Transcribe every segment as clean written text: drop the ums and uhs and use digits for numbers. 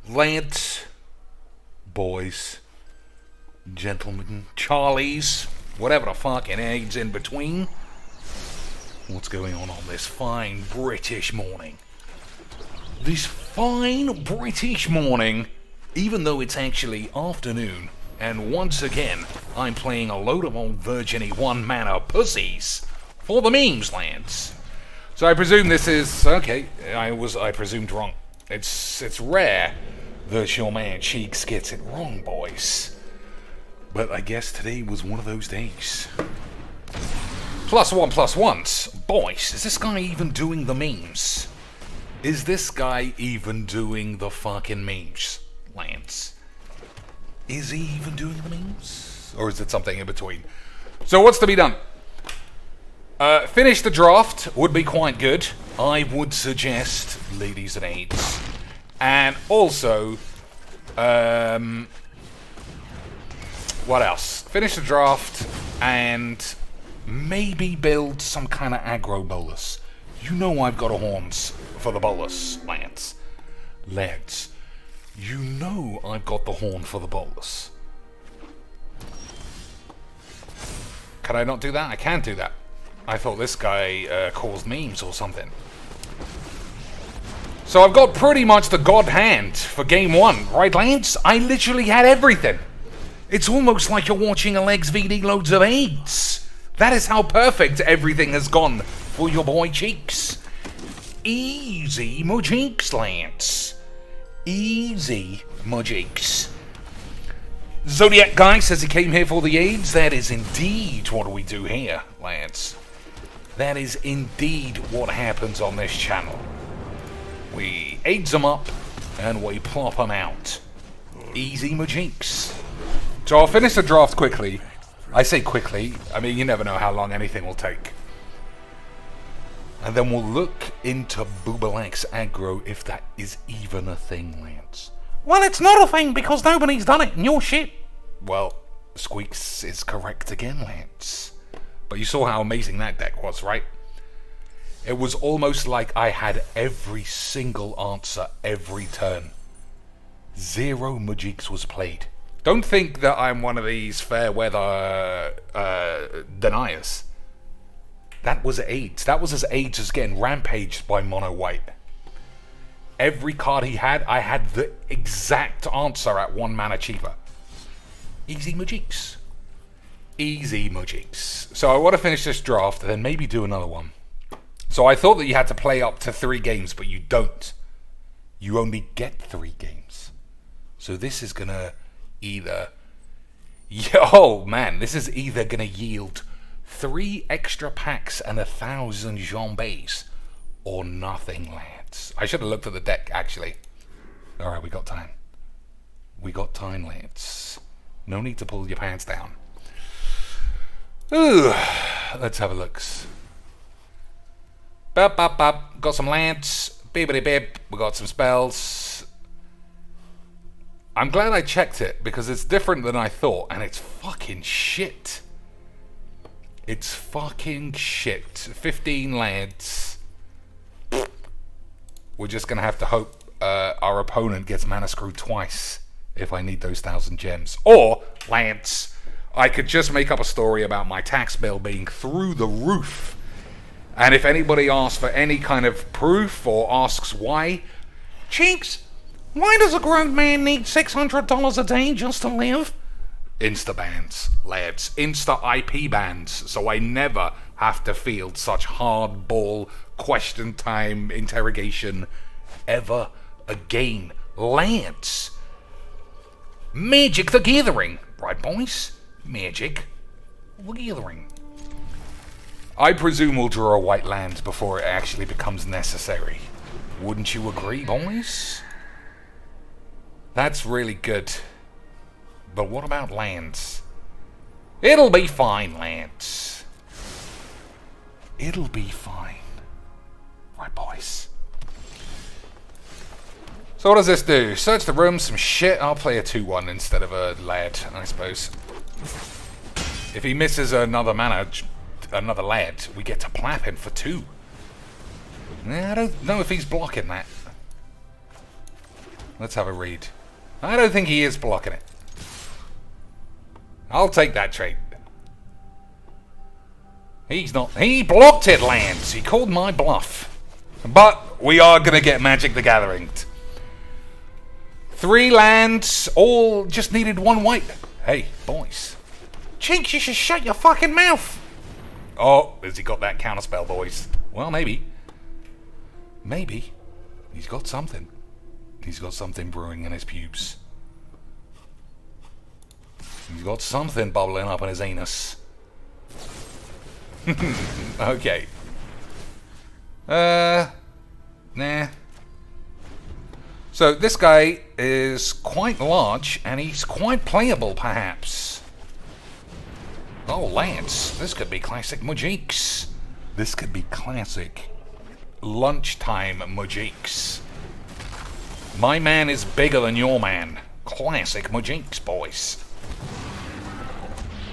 Lads, boys, gentlemen, Charlies, whatever the fucking eggs in between. What's going on this fine British morning? This fine British morning, even though it's actually afternoon, and once again, I'm playing a load of old virgin-y one-manner pussies for the memes, lads. So I presume this is... okay, I presumed wrong. It's rare that your man Cheeks gets it wrong, boys. But I guess today was one of those days. +1+1s. Boys, is this guy even doing the memes? Is this guy even doing the fucking memes, Lance? Is he even doing the memes? Or is it something in between? So what's to be done? Finish the draft would be quite good. I would suggest, ladies and aides. And also, what else? Finish the draft and maybe build some kind of aggro bolus. You know I've got a horns for the bolus, Lance. Lads, you know I've got the horn for the bolus. Can I not do that? I can't do that. I thought this guy caused memes or something. So I've got pretty much the god hand for game one, right, lads? I literally had everything. It's almost like you're watching a Legs VD loads of AIDS. That is how perfect everything has gone for your boy Cheeks. Easy Mujinks, lads. Easy Mujinks. Zodiac Guy says he came here for the AIDS. That is indeed what we do here, lads. That is indeed what happens on this channel. We AIDS them up and we plop them out. Easy Mujinks. So I'll finish the draft quickly. I say quickly, I mean you never know how long anything will take. And then we'll look into Boobalax aggro if that is even a thing, Lance. Well, it's not a thing because nobody's done it and you're shit. Well, Squeaks is correct again, Lance. But you saw how amazing that deck was, right? It was almost like I had every single answer every turn. 0 Mujiks was played. Don't think that I'm one of these fair weather deniers. That was AIDS. That was as AIDS as getting rampaged by Mono White. Every card he had, I had the exact answer at 1 mana cheaper. Easy Mujiks. Easy Mujiks. So I want to finish this draft and then maybe do another one. So I thought that you had to play up to 3 games, but you don't. You only get 3 games. So this is gonna either... oh man, this is either gonna yield 3 extra packs and 1,000 jambes, or nothing, lads. I should have looked at the deck, actually. Alright, we got time. We got time, lads. No need to pull your pants down. Ooh, let's have a look. Bop, bop, bop. Got some lands. Bibbity bib. We got some spells. I'm glad I checked it because it's different than I thought, and it's fucking shit. It's fucking shit. 15 lands. We're just gonna have to hope our opponent gets mana screwed twice if I need those 1,000 gems. Or, Lance, I could just make up a story about my tax bill being through the roof. And if anybody asks for any kind of proof or asks why, Cheeks, why does a grown man need $600 a day just to live? Insta bans, lads. Insta IP bans, so I never have to field such hardball question time interrogation ever again. Lads. Magic the Gathering. Right, boys? Magic the Gathering. I presume we'll draw a white land before it actually becomes necessary. Wouldn't you agree, boys? That's really good. But what about lands? It'll be fine, lands. It'll be fine. Right, boys. So what does this do? Search the room, some shit. I'll play a 2-1 instead of a lad, I suppose. If he misses another mana, another lad, we get to plap him for 2. I don't know if he's blocking that. Let's have a read. I don't think he is blocking it. I'll take that trade. He's not. He blocked it, lands. He called my bluff. But we are going to get Magic the Gathering. 3 lands, all just needed 1 white. Hey, boys. Chinks, you should shut your fucking mouth. Oh, has he got that counterspell, boys? Well, maybe. Maybe. He's got something. He's got something brewing in his pubes. He's got something bubbling up in his anus. Okay. Nah. So this guy is quite large, and he's quite playable, perhaps. Oh, Lance, this could be classic Majiks. This could be classic lunchtime Majiks. My man is bigger than your man. Classic Majiks, boys.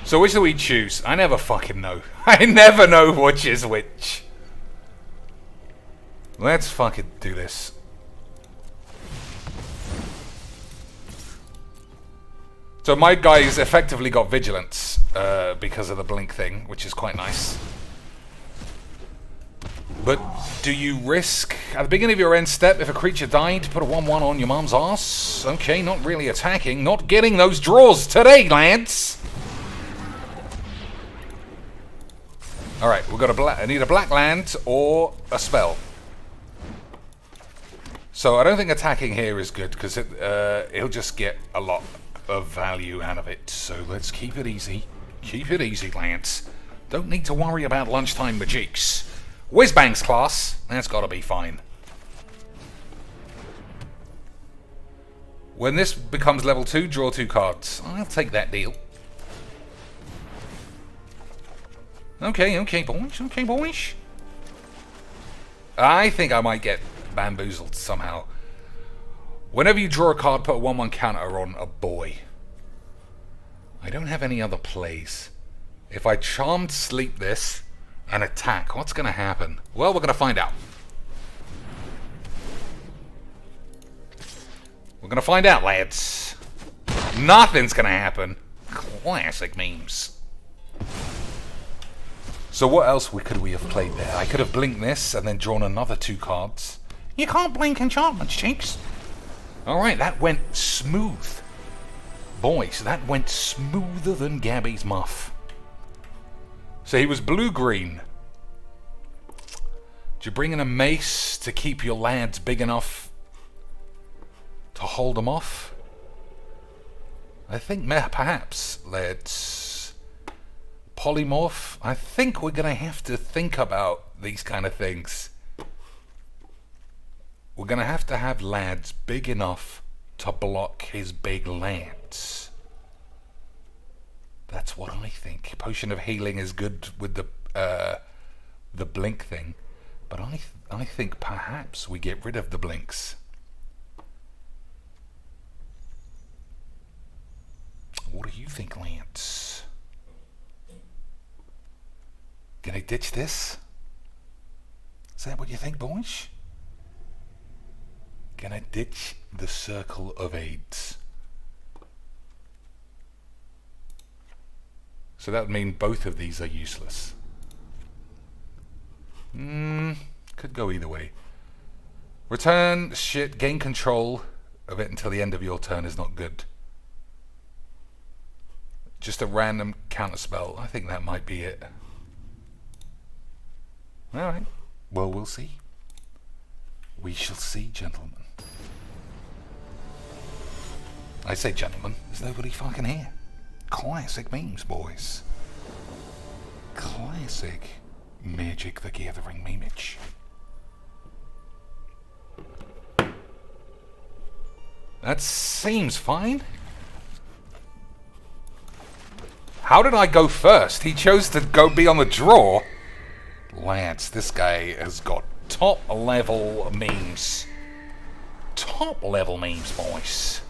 So which do we choose? I never fucking know. I never know which is which. Let's fucking do this. So my guy's effectively got vigilance because of the blink thing, which is quite nice. But do you risk, at the beginning of your end step, if a creature died, put a 1/1 on your mum's ass? Okay, not really attacking, not getting those draws today, lads. Alright, we've got I need a black land or a spell. So I don't think attacking here is good, because he'll just get a lot of value out of it. So let's keep it easy. Keep it easy, Lance. Don't need to worry about lunchtime Majiks. Whizbangs class, that's got to be fine. When this becomes level 2, draw 2 cards. I'll take that deal. Okay, boys. Okay, boys. I think I might get bamboozled somehow. Whenever you draw a card, put a 1/1 counter on a boy. I don't have any other plays. If I Charmed Sleep this and attack, what's going to happen? Well, we're going to find out. We're going to find out, lads. Nothing's going to happen. Classic memes. So what else could we have played there? I could have blinked this and then drawn another 2 cards. You can't blink enchantments, Chinks. Alright, that went smooth. Boys, that went smoother than Gabby's muff. So he was blue-green. Did you bring in a mace to keep your lads big enough to hold them off? I think perhaps let's polymorph. I think we're going to have to think about these kind of things. We're going to have lads big enough to block his big lads. That's what I think. Potion of Healing is good with the blink thing, but I think perhaps we get rid of the blinks. What do you think, Lance? Gonna ditch this? Is that what you think, boys? Gonna ditch the Circle of AIDS. So that would mean both of these are useless. Could go either way. Return shit, gain control of it until the end of your turn is not good. Just a random counterspell. I think that might be it. Alright. Well, we'll see. We shall see, gentlemen. I say gentlemen, there's nobody fucking here. Classic memes, boys. Classic Magic the Gathering memeage. That seems fine. How did I go first? He chose to go be on the draw. Lance, this guy has got top level memes. Top level memes, boys.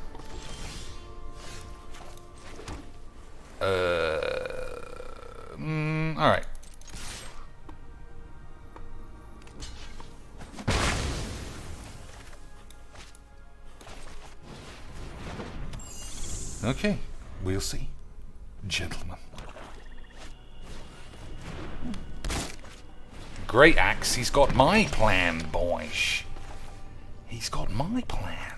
Alright. Okay, we'll see. Gentlemen. Great axe, he's got my plan, boys. He's got my plan.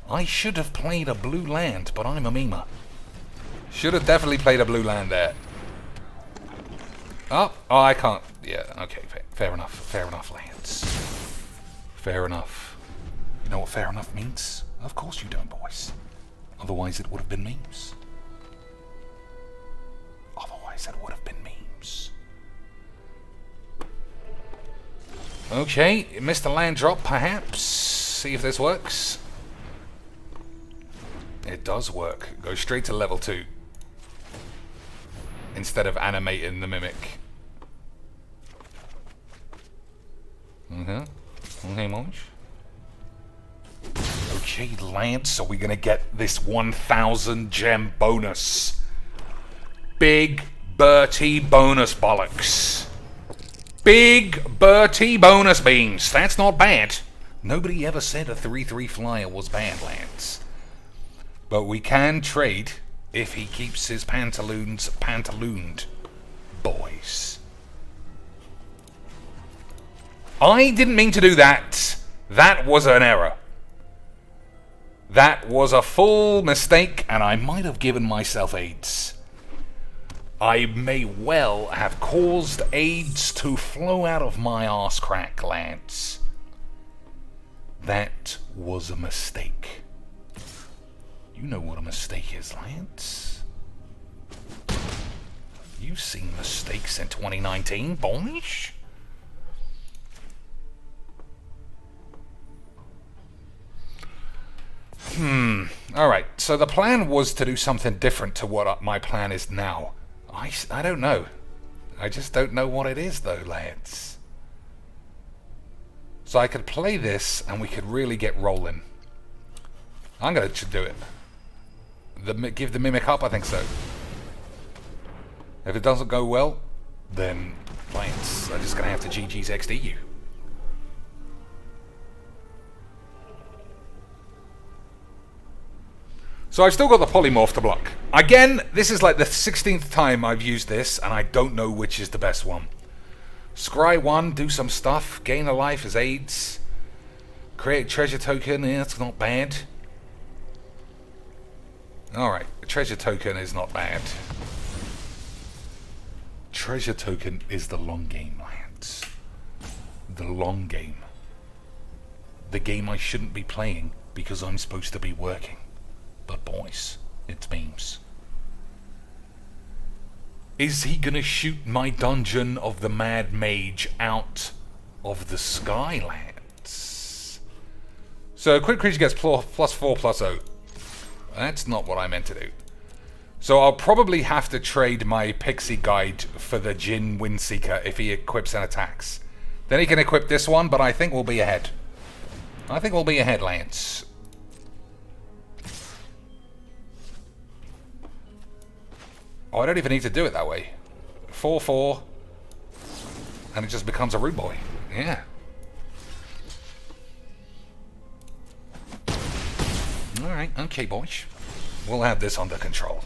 I should have played a blue land, but I'm a memer. Should have definitely played a blue land there. Oh, I can't. Yeah, okay, fair enough. Fair enough, lands. Fair enough. You know what fair enough means? Of course you don't, boys. Otherwise it would have been memes. Otherwise it would have been memes. Okay, missed a land drop, perhaps. See if this works. It does work. Go straight to level 2. Instead of animating the mimic. Okay, Monch. Okay, Lance, are we gonna get this 1,000 gem bonus? Big Bertie bonus bollocks. Big Bertie bonus beans. That's not bad. Nobody ever said a 3/3 flyer was bad, Lance. But we can trade if he keeps his pantaloons pantalooned, boys. I didn't mean to do that. That was an error. That was a full mistake, and I might have given myself AIDS. I may well have caused AIDS to flow out of my arse crack, Lance. That was a mistake. You know what a mistake is, Lance. You've seen mistakes in 2019, boys. Alright, so the plan was to do something different to what my plan is now. I don't know. I just don't know what it is, though, lads. So I could play this, and we could really get rolling. I'm going to do it. Give the mimic up? I think so. If it doesn't go well, then Lance, I'm just going to have to GG's XD you. So I've still got the polymorph to block. Again, this is like the 16th time I've used this, and I don't know which is the best one. Scry 1, do some stuff. Gain a life as AIDS. Create a treasure token, yeah, it's not bad. Alright, a treasure token is not bad. Treasure token is the long game, lads. The long game. The game I shouldn't be playing because I'm supposed to be working. But boys, it's memes. Is he gonna shoot my Dungeon of the Mad Mage out of the sky, lads? So quick creature gets +4/+0. That's not what I meant to do. So I'll probably have to trade my Pixie Guide for the Jin Windseeker if he equips and attacks. Then he can equip this one, but I think we'll be ahead. I think we'll be ahead, Lance. Oh, I don't even need to do it that way. 4/4. And it just becomes a rude boy. Yeah. Alright, okay, boys. We'll have this under control.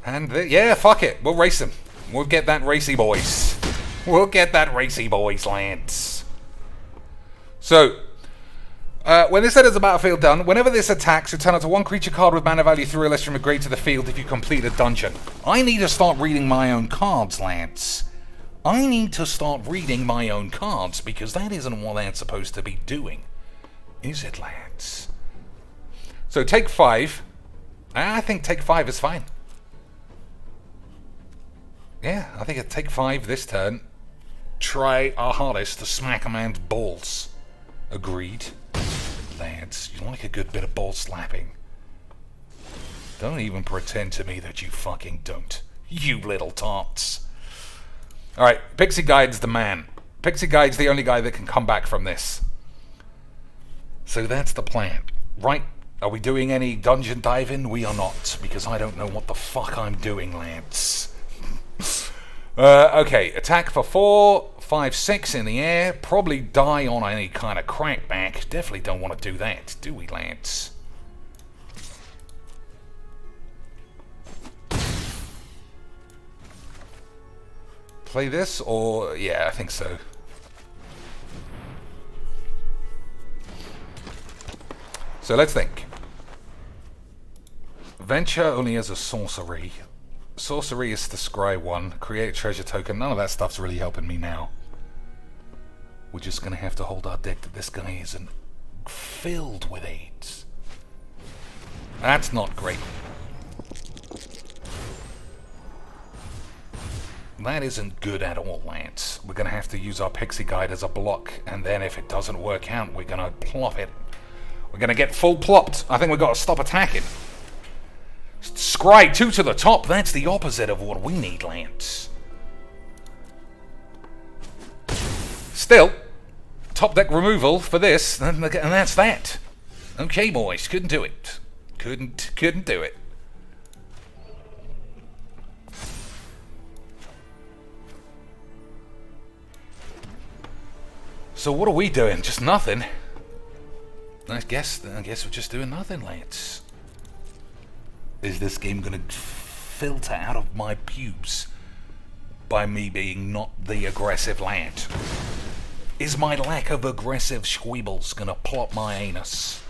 And, yeah, fuck it. We'll race him. We'll get that racy, boys. We'll get that racy, boys, Lance. So, when this enters the battlefield done, whenever this attacks, return up to one creature card with mana value 3 or less from a grade to the field if you complete a dungeon. I need to start reading my own cards, Lance. I need to start reading my own cards, because that isn't what that's supposed to be doing. Is it, Lance? So, take 5. I think take 5 is fine. Yeah, I think I'd take 5 this turn. Try our hardest to smack a man's balls. Agreed. Lads, you like a good bit of ball slapping. Don't even pretend to me that you fucking don't. You little tarts. Alright, Pixie Guide's the man. Pixie Guide's the only guy that can come back from this. So that's the plan. Right, are we doing any dungeon diving? We are not, because I don't know what the fuck I'm doing, lads. Okay, attack for 4, 5, 6 in the air. Probably die on any kind of crackback. Definitely don't want to do that, do we, lads? Play this, or... yeah, I think so. So let's think. Venture only has a sorcery. Sorcery is the scry one. Create a treasure token. None of that stuff's really helping me now. We're just going to have to hold our deck that this guy isn't filled with AIDS. That's not great. That isn't good at all, lads. We're going to have to use our Pixie Guide as a block, and then if it doesn't work out, we're going to plop it. We're going to get full plopped. I think we've got to stop attacking. Scry 2 to the top. That's the opposite of what we need, lads. Still, top deck removal for this, and that's that. Okay, boys, couldn't do it. Couldn't do it. So what are we doing? Just nothing. I guess we're just doing nothing, lads. Is this game gonna filter out of my pubes by me being not the aggressive lad? Is my lack of aggressive squeebles gonna plop my anus?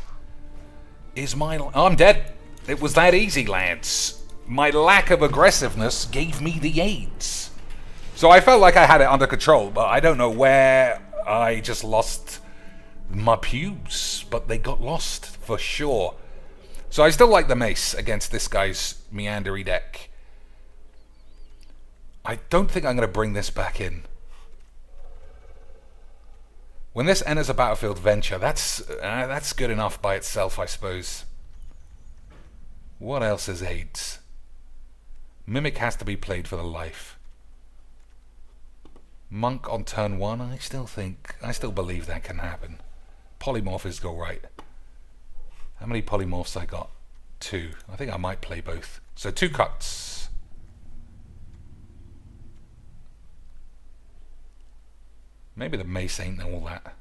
I'm dead. It was that easy, lads. My lack of aggressiveness gave me the AIDS. So I felt like I had it under control, but I don't know where I just lost my pubes, but they got lost for sure. So I still like the mace against this guy's meandery deck. I don't think I'm going to bring this back in. When this enters a battlefield venture, that's good enough by itself, I suppose. What else is AIDS? Mimic has to be played for the life. Monk on turn 1, I still believe that can happen. Polymorph is go right. How many polymorphs I got? 2. I think I might play both. So 2 cuts. Maybe the mace ain't all that.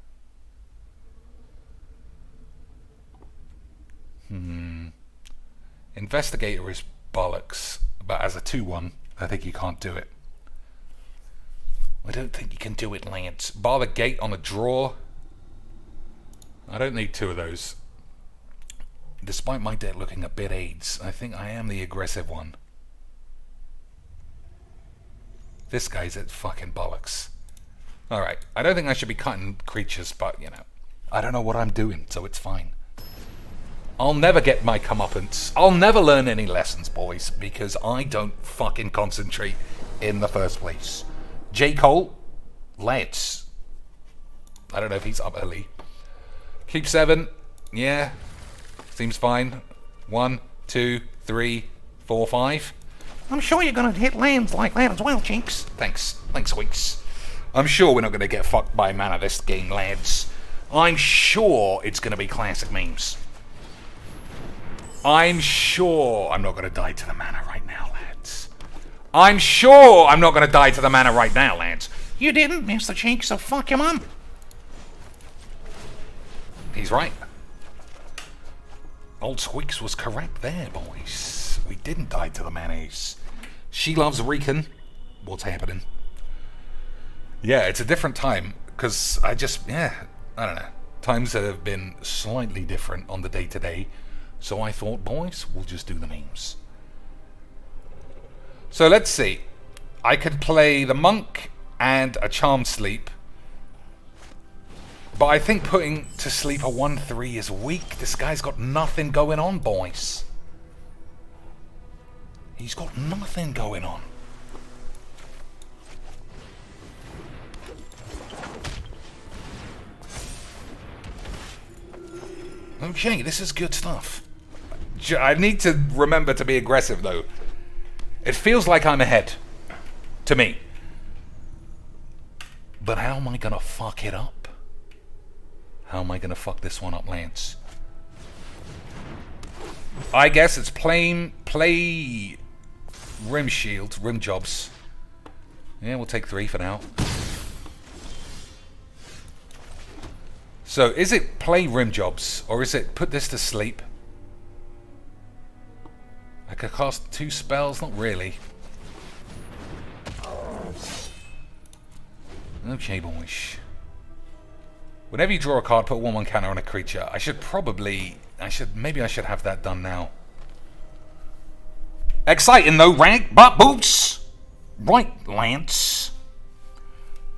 Investigator is bollocks, but as a 2-1, I think you can't do it. I don't think you can do it, Lance. Bar the gate on a draw. I don't need 2 of those. Despite my deck looking a bit AIDS, I think I am the aggressive one. This guy's at fucking bollocks. Alright, I don't think I should be cutting creatures, but, you know, I don't know what I'm doing, so it's fine. I'll never get my comeuppance. I'll never learn any lessons, boys, because I don't fucking concentrate in the first place. J. Cole, let's. I don't know if he's up early. Keep 7, yeah. Seems fine. 1, 2, 3, 4, 5. I'm sure you're gonna hit lands like that as well, Jinx. Thanks, Weeks. I'm sure we're not gonna get fucked by mana this game, lads. I'm sure it's gonna be classic memes. I'm sure I'm not gonna die to the mana right now, lads. I'm sure I'm not gonna die to the mana right now, lads. You didn't, Mr. Jinx, so fuck your mum. He's right. Old Squeaks was correct there, boys. We didn't die to the mayonnaise. She loves Recon. What's happening? Yeah, it's a different time, because I don't know. Times have been slightly different on the day-to-day, so I thought, boys, we'll just do the memes. So let's see. I could play the Monk and a Charmed Sleep, but I think putting to sleep a 1/3 is weak. This guy's got nothing going on, boys. He's got nothing going on. Okay, this is good stuff. I need to remember to be aggressive, though. It feels like I'm ahead. To me. But how am I gonna fuck it up? How am I gonna fuck this one up, Lance? I guess it's play Rim Shield, Rim Jobs. Yeah, we'll take 3 for now. So, is it play rim jobs, or is it put this to sleep? I could cast 2 spells? Not really. Okay, boys. Whenever you draw a card, put 1/1 counter on a creature. Maybe I should have that done now. Exciting though, rank, butt boots! Right, Lance.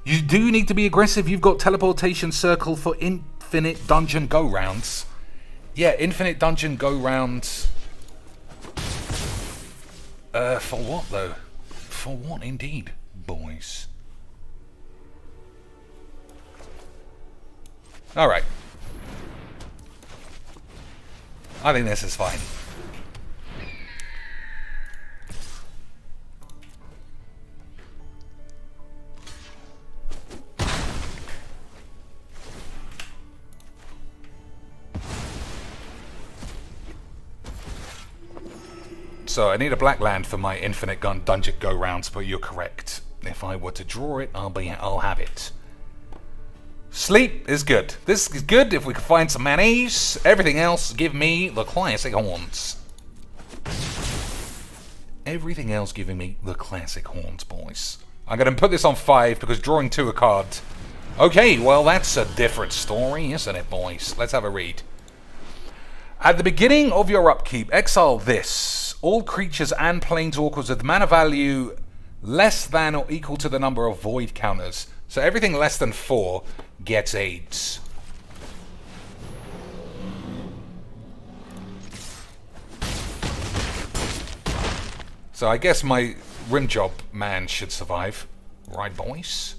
You do need to be aggressive. You've got teleportation circle for infinite dungeon go rounds. Yeah, infinite dungeon go rounds. For what though? For what indeed, boys? Alright. I think this is fine. So I need a black land for my infinite gun dungeon go rounds, but you're correct. If I were to draw it, I'll have it. Sleep is good. This is good if we can find some mayonnaise. Everything else, give me the classic horns. Everything else giving me the classic horns, boys. I'm going to put this on 5 because drawing 2 a card. Okay, well that's a different story, isn't it, boys? Let's have a read. At the beginning of your upkeep, exile this. All creatures and planeswalkers with mana value less than or equal to the number of void counters. So everything less than 4 gets aids. So I guess my rim job man should survive. Right, boys?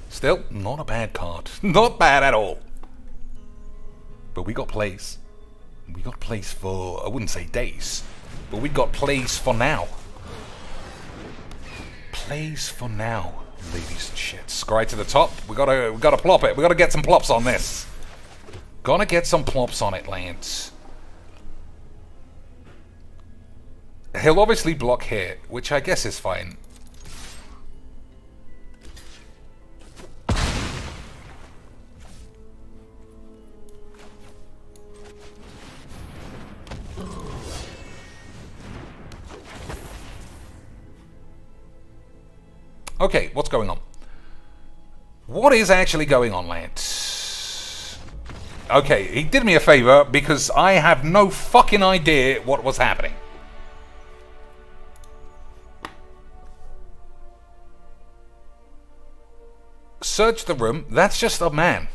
Still, not a bad card. Not bad at all. But we got plays. We got plays for, I wouldn't say days, but we got plays for now. Plays for now, ladies and shit. Scry to the top. We gotta plop it. We gotta get some plops on this. Gonna get some plops on it, Lance. He'll obviously block here, which I guess is fine. Okay, what's going on? What is actually going on, Lance? Okay, he did me a favor because I have no fucking idea what was happening. Search the room. That's just a man.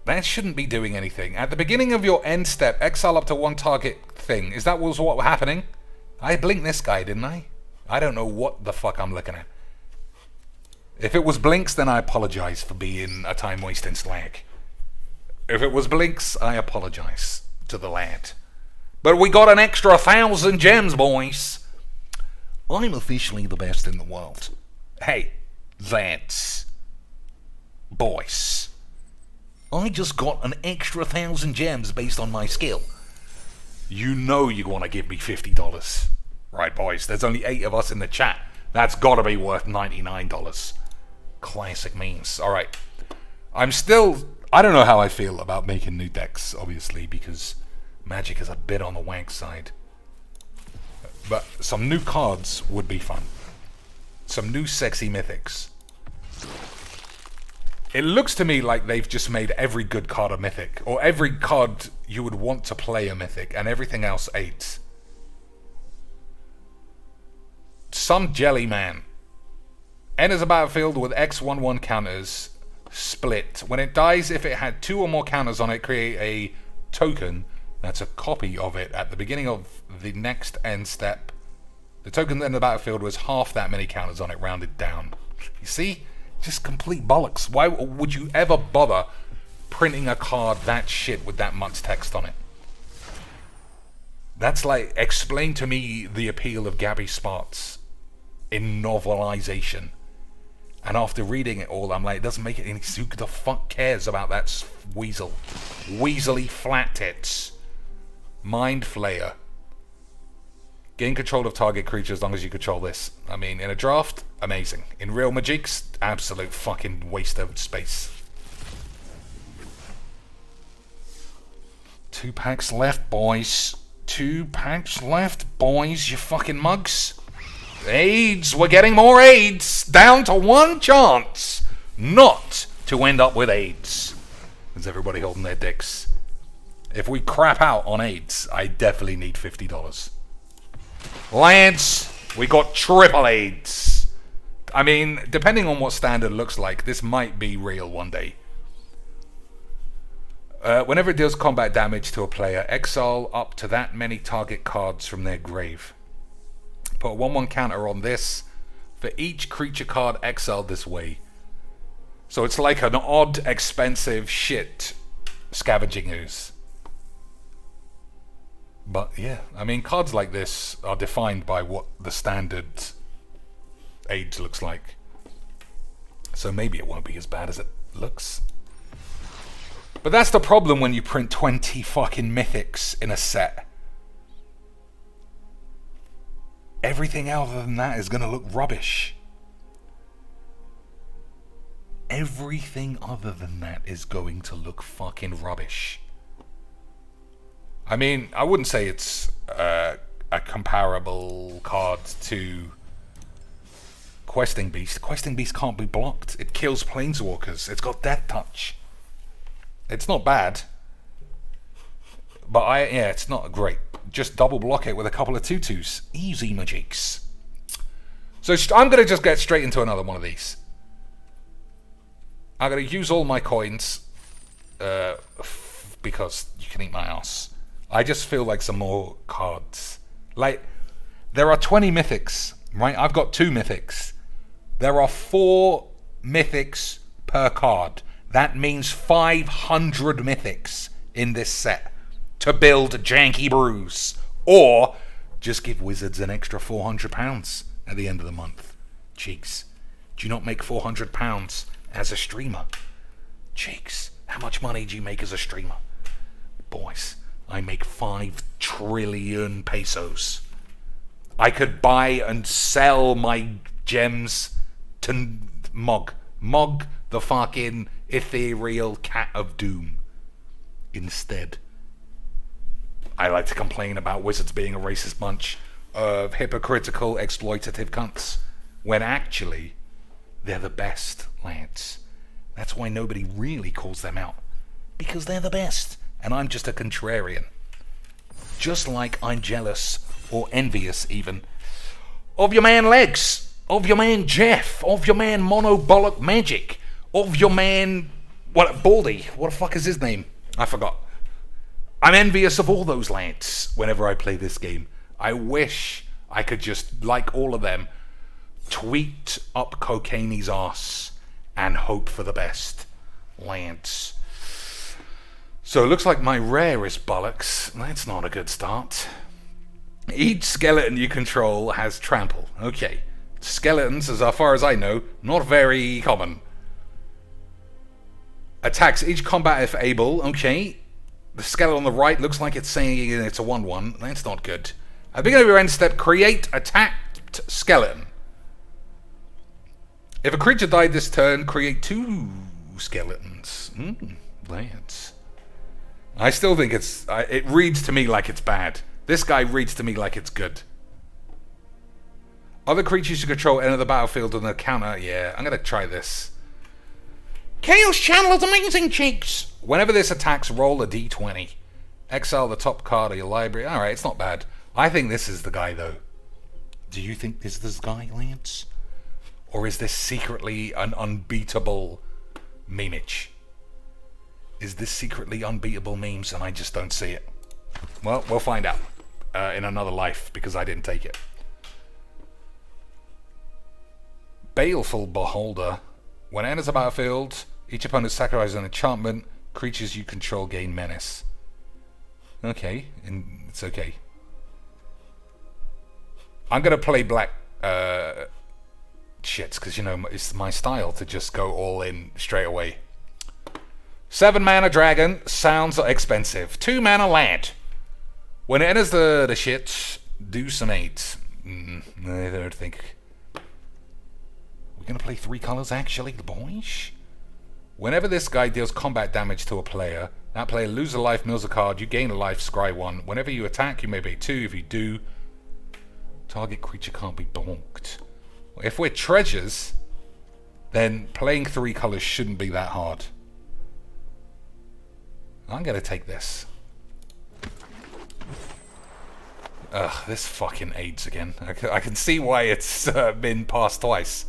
That shouldn't be doing anything. At the beginning of your end step, exile up to 1 target thing. Is that what was happening? I blinked this guy, didn't I? I don't know what the fuck I'm looking at. If it was blinks, then I apologize for being a time-wasting slag. If it was blinks, I apologize to the lad. But we got an extra 1,000 gems, boys. I'm officially the best in the world. Hey, lads. Boys. I just got an extra 1,000 gems based on my skill. You know you want to give me $50. Right, boys, there's only 8 of us in the chat. That's got to be worth $99. Classic memes. Alright. I don't know how I feel about making new decks, obviously, because Magic is a bit on the wank side. But some new cards would be fun. Some new sexy mythics. It looks to me like they've just made every good card a mythic, or every card you would want to play a mythic, and everything else 8. Some jelly man. Enters a battlefield with X11 counters. Split. When it dies, if it had 2 or more counters on it, create a token that's a copy of it at the beginning of the next end step. The token in the battlefield was half that many counters on it, rounded down. You see? Just complete bollocks. Why would you ever bother printing a card that shit with that much text on it? That's like, explain to me the appeal of Gabby Sparks in novelization. And after reading it all, I'm like, it doesn't make it any... Who the fuck cares about that weasel? Weaselly flat tits. Mind Flayer. Gain control of target creature as long as you control this. I mean, in a draft, amazing. In real Magics, absolute fucking waste of space. 2 packs left, boys. 2 packs left, boys, you fucking mugs. AIDS, we're getting more AIDS. Down to 1 chance not to end up with AIDS. Is everybody holding their dicks? If we crap out on AIDS, I definitely need $50. Lance, we got triple AIDS. I mean, depending on what standard looks like, this might be real one day. Whenever it deals combat damage to a player, exile up to that many target cards from their grave. Put a 1/1 counter on this for each creature card exiled this way. So it's like an odd, expensive shit scavenging ooze. But yeah, I mean, cards like this are defined by what the standard age looks like. So maybe it won't be as bad as it looks. But that's the problem when you print 20 fucking mythics in a set. Everything other than that is going to look rubbish. Everything other than that is going to look fucking rubbish. I mean, I wouldn't say it's a comparable card to Questing Beast. Questing Beast can't be blocked. It kills Planeswalkers. It's got Death Touch. It's not bad. But yeah, it's not great. Just double block it with a couple of 2/2s. Easy Magics. So I'm going to just get straight into another one of these. I'm going to use all my coins because you can eat my ass. I just feel like some more cards. Like, there are 20 mythics, right? I've got 2 mythics. There are 4 mythics per card. That means 500 mythics in this set to build Janky Brews. Or just give Wizards an extra £400 at the end of the month. Cheeks. Do you not make £400 as a streamer? Cheeks. How much money do you make as a streamer? Boys, I make 5 trillion pesos. I could buy and sell my gems to Mog the fucking ethereal cat of doom. Instead, I like to complain about Wizards being a racist bunch of hypocritical, exploitative cunts, when actually they're the best, lads. That's why nobody really calls them out, because they're the best, and I'm just a contrarian. Just like I'm jealous, or envious even, of your man Legs, of your man Jeff, of your man Monobollock Magic, of your man, Baldy, what the fuck is his name? I forgot. I'm envious of all those lads whenever I play this game. I wish I could just, like all of them, tweet up Cocaine's ass and hope for the best. Lads. So it looks like my rare is bollocks. That's not a good start. Each skeleton you control has trample. Okay. Skeletons, as far as I know, not very common. Attacks each combat if able. Okay. The skeleton on the right looks like it's saying it's a 1/1. That's not good. At the beginning of your end step, create attacked skeleton. If a creature died this turn, create 2 skeletons. Lads. I still think it reads to me like it's bad. This guy reads to me like it's good. Other creatures you control enter the battlefield on a counter. Yeah, I'm going to try this. Chaos Channel is amazing, cheeks! Whenever this attacks, roll a d20. Exile the top card of your library. Alright, it's not bad. I think this is the guy, though. Do you think this is this guy, Lance? Or is this secretly an unbeatable memeage? Is this secretly unbeatable memes and I just don't see it? Well, we'll find out in another life because I didn't take it. Baleful Beholder. When it enters the battlefield, each opponent sacrifices an enchantment. Creatures you control gain menace. Okay, and it's okay. I'm gonna play black shits, because, you know, it's my style to just go all in straight away. 7 mana dragon sounds expensive. 2 mana land. When it enters the shits, do some 8. I don't think. We're going to play 3 colors, actually, the boys. Whenever this guy deals combat damage to a player, that player loses a life, mills a card, you gain a life, scry 1. Whenever you attack, you may pay 2. If you do, target creature can't be blocked. If we're treasures, then playing 3 colors shouldn't be that hard. I'm going to take this. Ugh, this fucking AIDS again. I can see why it's been passed twice.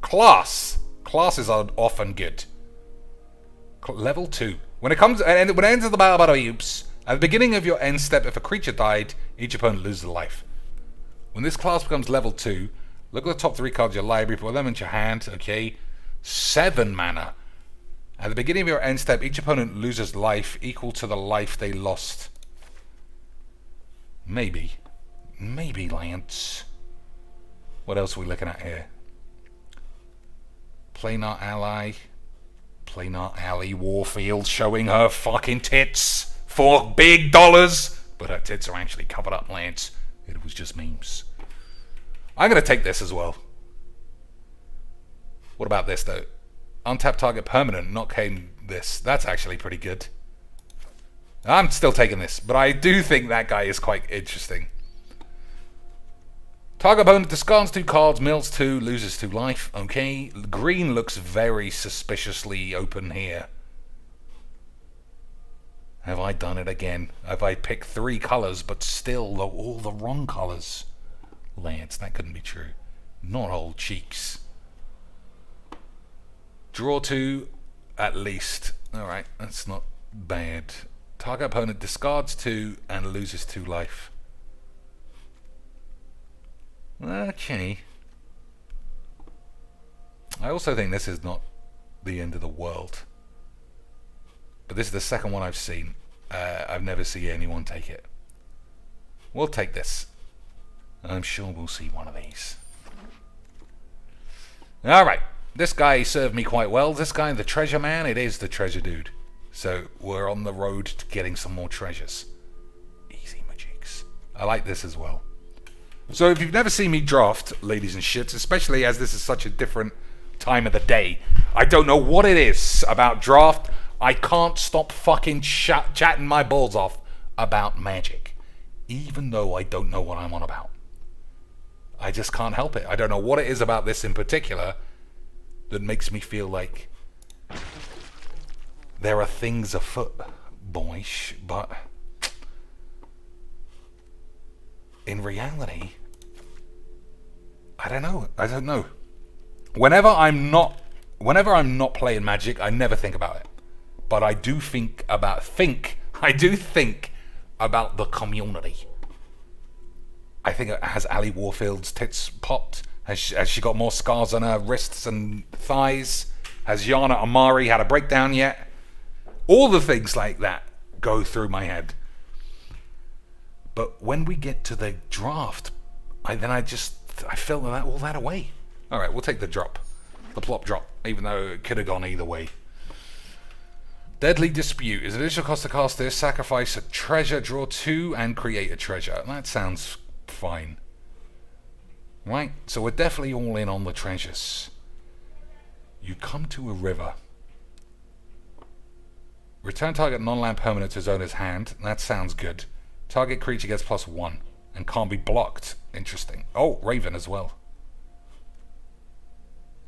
Class. Classes are often good. Level 2. When it enters the battle oops, at the beginning of your end step, if a creature died, each opponent loses a life. When this class becomes level 2, look at the top 3 cards of your library, put them into your hand, okay? 7 mana. At the beginning of your end step, each opponent loses life equal to the life they lost. Maybe. Maybe, Lance. What else are we looking at here? Planar Ally. Planar Ally Warfield showing her fucking tits for big dollars. But her tits are actually covered up, Lance. It was just memes. I'm going to take this as well. What about this, though? Untap target permanent, not came this. That's actually pretty good. I'm still taking this, but I do think that guy is quite interesting. Target opponent discards 2 cards, mills 2, loses 2 life. Okay, green looks very suspiciously open here. Have I done it again? Have I picked 3 colors, but still all the wrong colors? Lance, that couldn't be true. Not old cheeks. Draw 2, at least. Alright, that's not bad. Target opponent discards 2 and loses 2 life. Okay. I also think this is not the end of the world. But this is the second one I've seen. I've never seen anyone take it. We'll take this. I'm sure we'll see one of these. Alright. This guy served me quite well. This guy, the treasure man, it is the treasure dude. So we're on the road to getting some more treasures. Easy magics. I like this as well. So if you've never seen me draft, ladies and shits, especially as this is such a different time of the day, I don't know what it is about draft. I can't stop fucking chatting my balls off about Magic. Even though I don't know what I'm on about. I just can't help it. I don't know what it is about this in particular that makes me feel like there are things afoot, boys, but in reality, I don't know. Whenever I'm not playing Magic, I never think about it. But I do think about the community. I think has Ali Warfield's tits popped? Has she got more scars on her wrists and thighs? Has Yana Amari had a breakdown yet? All the things like that go through my head. But when we get to the draft, I fill all that away. Alright, we'll take the drop. The plop drop, even though it could have gone either way. Deadly Dispute. Is additional cost to cast this. Sacrifice a treasure, draw 2, and create a treasure. That sounds fine. Right, so we're definitely all in on the treasures. You come to a river. Return target non-land permanent to his owner's hand. That sounds good. Target creature gets +1 and can't be blocked. Interesting. Oh, Raven as well.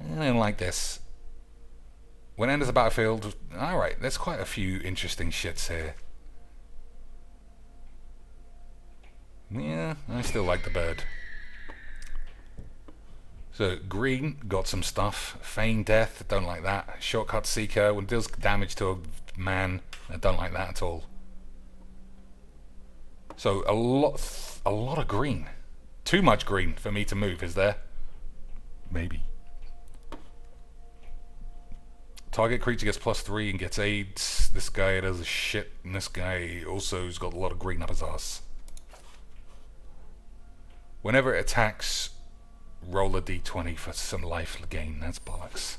I don't like this. When enters the battlefield... Alright, there's quite a few interesting shits here. Yeah, I still like the bird. So, green, got some stuff. Feign Death, don't like that. Shortcut Seeker, when it deals damage to a man, I don't like that at all. So, a lot of green. Too much green for me to move, is there? Maybe. Target creature gets +3 and gets AIDS. This guy does a shit, and this guy also has got a lot of green up his ass. Whenever it attacks, roll a d20 for some life gain. That's bollocks.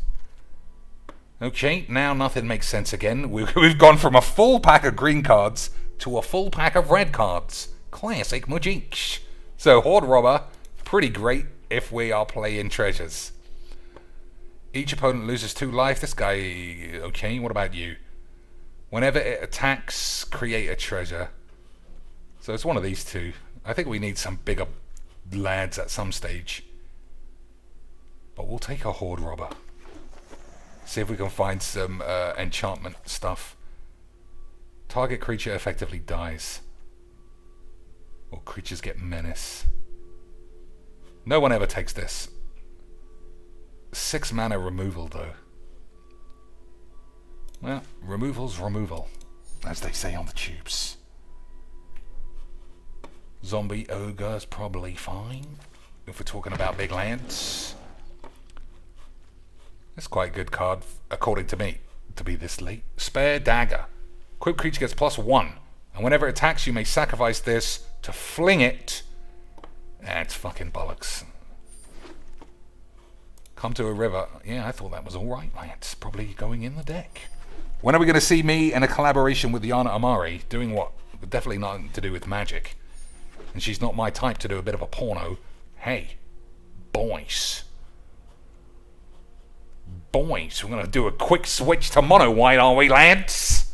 Okay, now nothing makes sense again. We've gone from a full pack of green cards to a full pack of red cards. Classic Majinx. So, Horde Robber, pretty great if we are playing treasures. Each opponent loses 2 life. This guy, okay, what about you? Whenever it attacks, create a treasure. So it's one of these two. I think we need some bigger lads at some stage. But we'll take a Horde Robber. See if we can find some enchantment stuff. Target creature effectively dies. Or creatures get menace. No one ever takes this. 6 mana removal though. Well, removal's removal, as they say on the tubes. Zombie Ogre's probably fine, if we're talking about big lands. It's quite a good card, according to me, to be this late. Spare Dagger. Equipped creature gets +1, and whenever it attacks you may sacrifice this to fling it. That's fucking bollocks. Come to a river. Yeah, I thought that was alright, lads. Probably going in the deck. When are we going to see me in a collaboration with Yana Amari? Doing what? Definitely nothing to do with magic. And she's not my type to do a bit of a porno. Hey, boys. Boys, we're going to do a quick switch to mono white, are we, lads?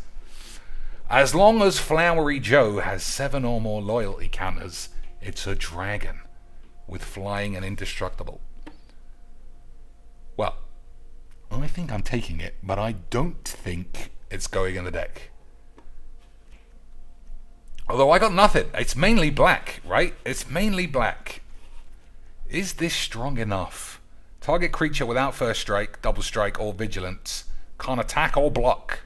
As long as Flowery Joe has 7 or more loyalty counters, it's a dragon with flying and indestructible. Well, I think I'm taking it, but I don't think it's going in the deck. Although I got nothing. It's mainly black, right? It's mainly black. Is this strong enough? Target creature without first strike, double strike, or vigilance can't attack or block.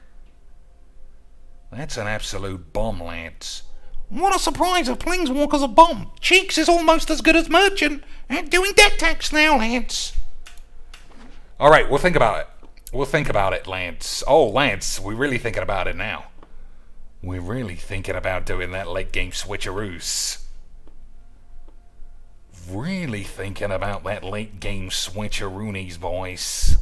That's an absolute bomb, lads. What a surprise if Planeswalker's a bomb. Cheeks is almost as good as Merchant at doing deck tax now, lads. Alright, we'll think about it. We'll think about it, Lance. Oh, Lance, we're really thinking about it now. We're really thinking about doing that late game switcheroos. Really thinking about that late game switcheroonies, boys.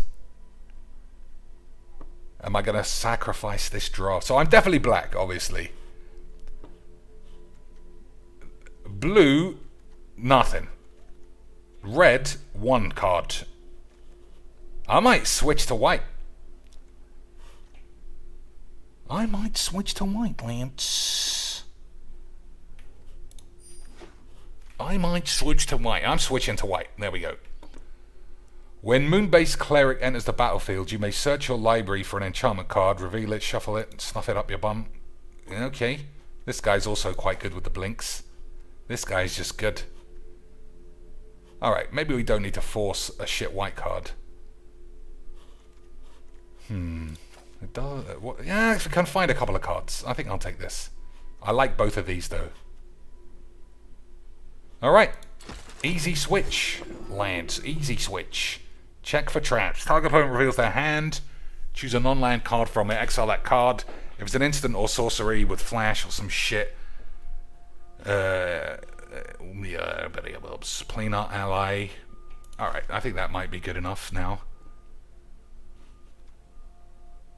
Am I going to sacrifice this draw? So I'm definitely black, obviously. Blue, nothing. Red, 1 card. I might switch to white. I might switch to white, Lance. I might switch to white. I'm switching to white. There we go. When Moonbase Cleric enters the battlefield, you may search your library for an enchantment card, reveal it, shuffle it, and stuff it up your bum. Okay. This guy's also quite good with the blinks. This guy's just good. Alright, maybe we don't need to force a shit white card. It does, yeah, if we can find a couple of cards, I think I'll take this. I like both of these though. Alright. Easy switch, Lance. Easy switch. Check for traps. Target opponent reveals their hand. Choose a non-land card from it. Exile that card. If it's an instant or sorcery with flash or some shit. Planar ally. Alright, I think that might be good enough now.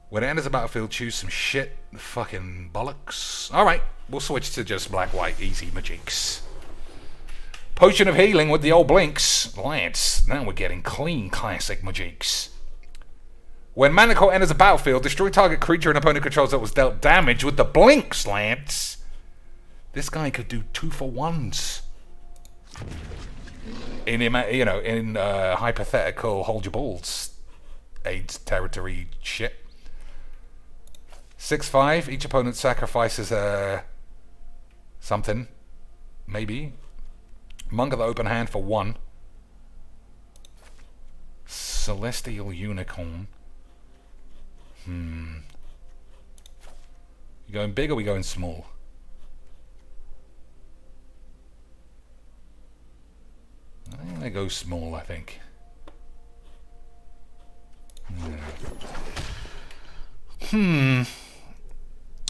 When it enters the battlefield, choose some shit. Fucking bollocks. Alright, we'll switch to just black-white. Easy Majinx. Potion of Healing with the old blinks. Lance, now we're getting clean classic Majinx. When Manical enters the battlefield, destroy target creature an opponent controls that was dealt damage with the blinks, Lance. This guy could do 2-for-1s. In hypothetical hold your balls AIDS territory shit. 6/5. Each opponent sacrifices something. Maybe. Monk of the open hand for 1. Celestial Unicorn. You going big or we going small? I'm gonna go small, I think.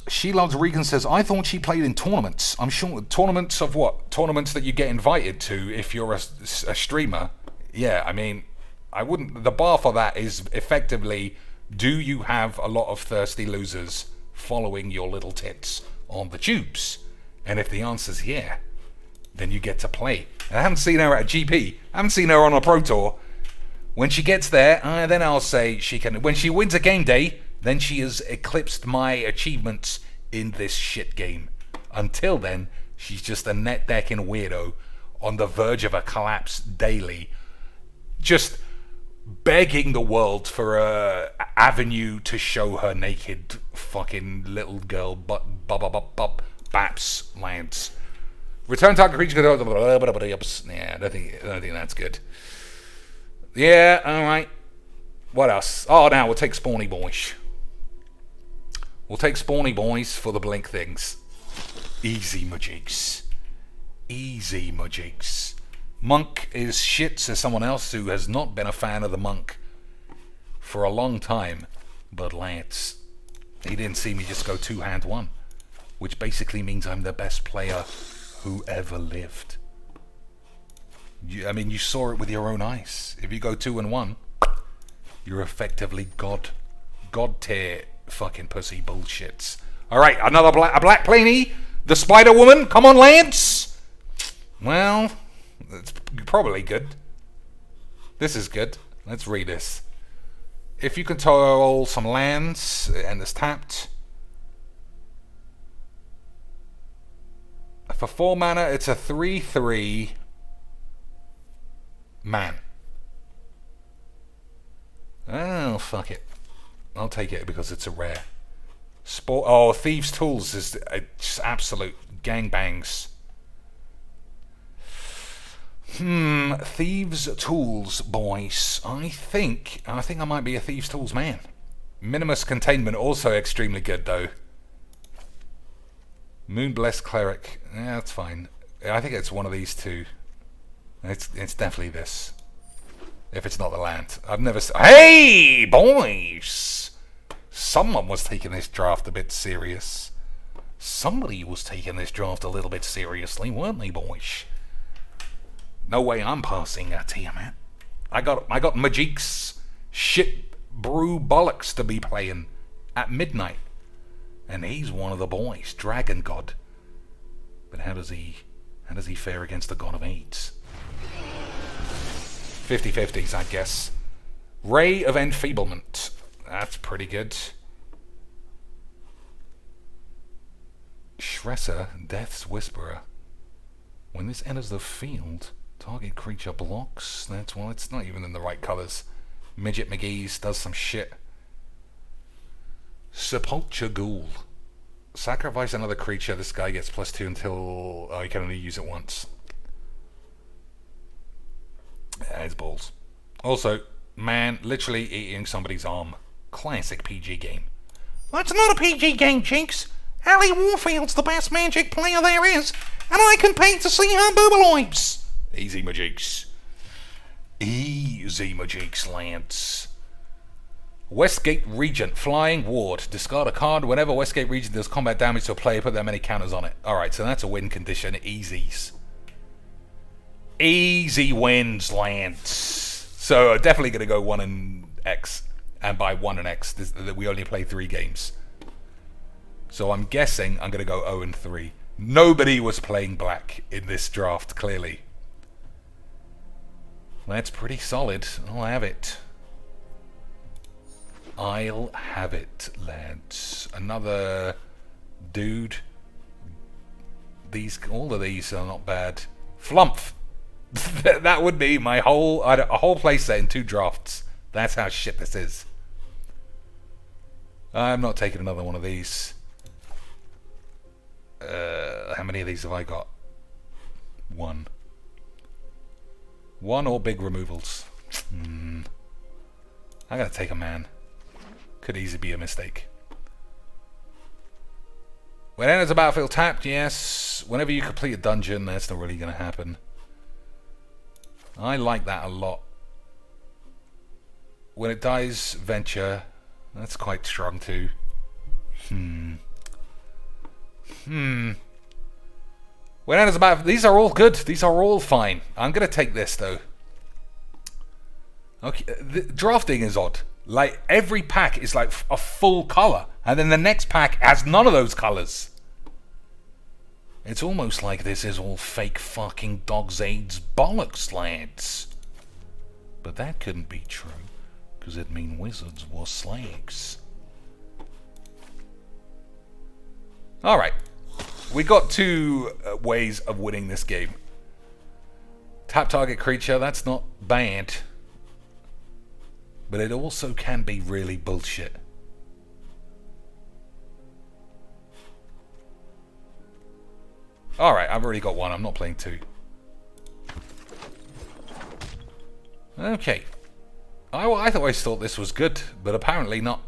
She Loves Regan says, I thought she played in tournaments. I'm sure. Tournaments of what? Tournaments that you get invited to if you're a streamer. Yeah, I mean, I wouldn't. The bar for that is effectively, do you have a lot of thirsty losers following your little tits on the tubes? And if the answer's yeah, then you get to play. And I haven't seen her at a GP. I haven't seen her on a Pro Tour. When she gets there, then I'll say she can. When she wins a game day, then she has eclipsed my achievements in this shit game. Until then, she's just a net decking weirdo on the verge of a collapse daily, just begging the world for a avenue to show her naked fucking little girl baps lands. Return target creature. Yeah, I don't think that's good. Yeah, alright. What else? Oh, now we'll take Spawny Boys. We'll take Spawny Boys for the blink things. Easy, Majigs. Easy, Majigs. Monk is shit, says someone else who has not been a fan of the Monk for a long time. But Lance, he didn't see me just go 2-hand 1, which basically means I'm the best player who ever lived. You saw it with your own eyes. If you go 2-1, you're effectively God tier fucking pussy bullshits. Alright, another a black planey. The Spider Woman. Come on, Lance. Well, it's probably good. This is good. Let's read this. If you control some lands and it's tapped. For 4 mana, it's a 3/3 man. Oh, fuck it. I'll take it because it's a rare. Thieves' Tools is just absolute gangbangs. Thieves' Tools, boys. I think I might be a Thieves' Tools man. Minimus Containment, also extremely good, though. Moonblessed Cleric. Yeah, that's fine. I think it's one of these two. It's definitely this. If it's not the land. I've never... Hey, boys! Someone was taking this draft a bit serious. Somebody was taking this draft a little bit seriously, weren't they, boys? No way I'm passing that to you, man. I got Magic's shit brew bollocks to be playing at midnight. And he's one of the boys, Dragon God. But how does he fare against the God of AIDS? 50-50s, I guess. Ray of Enfeeblement. That's pretty good. Shresser, Death's Whisperer. When this enters the field, target creature blocks. It's not even in the right colours. Midget McGee's does some shit. Sepulture Ghoul. Sacrifice another creature. This guy gets +2 until... you can only use it once. It's balls. Also, man literally eating somebody's arm. Classic PG game. That's not a PG game, Jinx. Ali Warfield's the best Magic player there is, and I can pay to see her boobaloids. Easy, Majigs. Easy, Majigs, Lance. Westgate Regent, Flying Ward. Discard a card. Whenever Westgate Regent does combat damage to a player, put that many counters on it. Alright, so that's a win condition. Easies. Easy wins, Lance. So definitely going to go 1 and X. And by 1 and X, we only play 3 games. So I'm guessing I'm going to go 0 and 3. Nobody was playing black in this draft, clearly. That's pretty solid. I'll have it. I'll have it, lads. Another dude. All of these are not bad. Flumph. That would be my whole playset in 2 drafts. That's how shit this is. I'm not taking another one of these. How many of these have I got? 1. 1 or big removals. I'm gonna take a man. Could easily be a mistake. When enters a battlefield tapped, yes. Whenever you complete a dungeon, that's not really gonna happen. I like that a lot. When it dies, venture. That's quite strong too. When enters a battlefield, these are all good. These are all fine. I'm gonna take this though. Okay, the drafting is odd. Like, every pack is like a full color, and then the next pack has none of those colors. It's almost like this is all fake fucking Dog's AIDS bollocks, lads. But that couldn't be true, because it'd mean wizards were slaves. Alright, we got two ways of winning this game. Tap target creature, that's not bad. But it also can be really bullshit. Alright, I've already got one, I'm not playing two. Okay. I always thought this was good, but apparently not.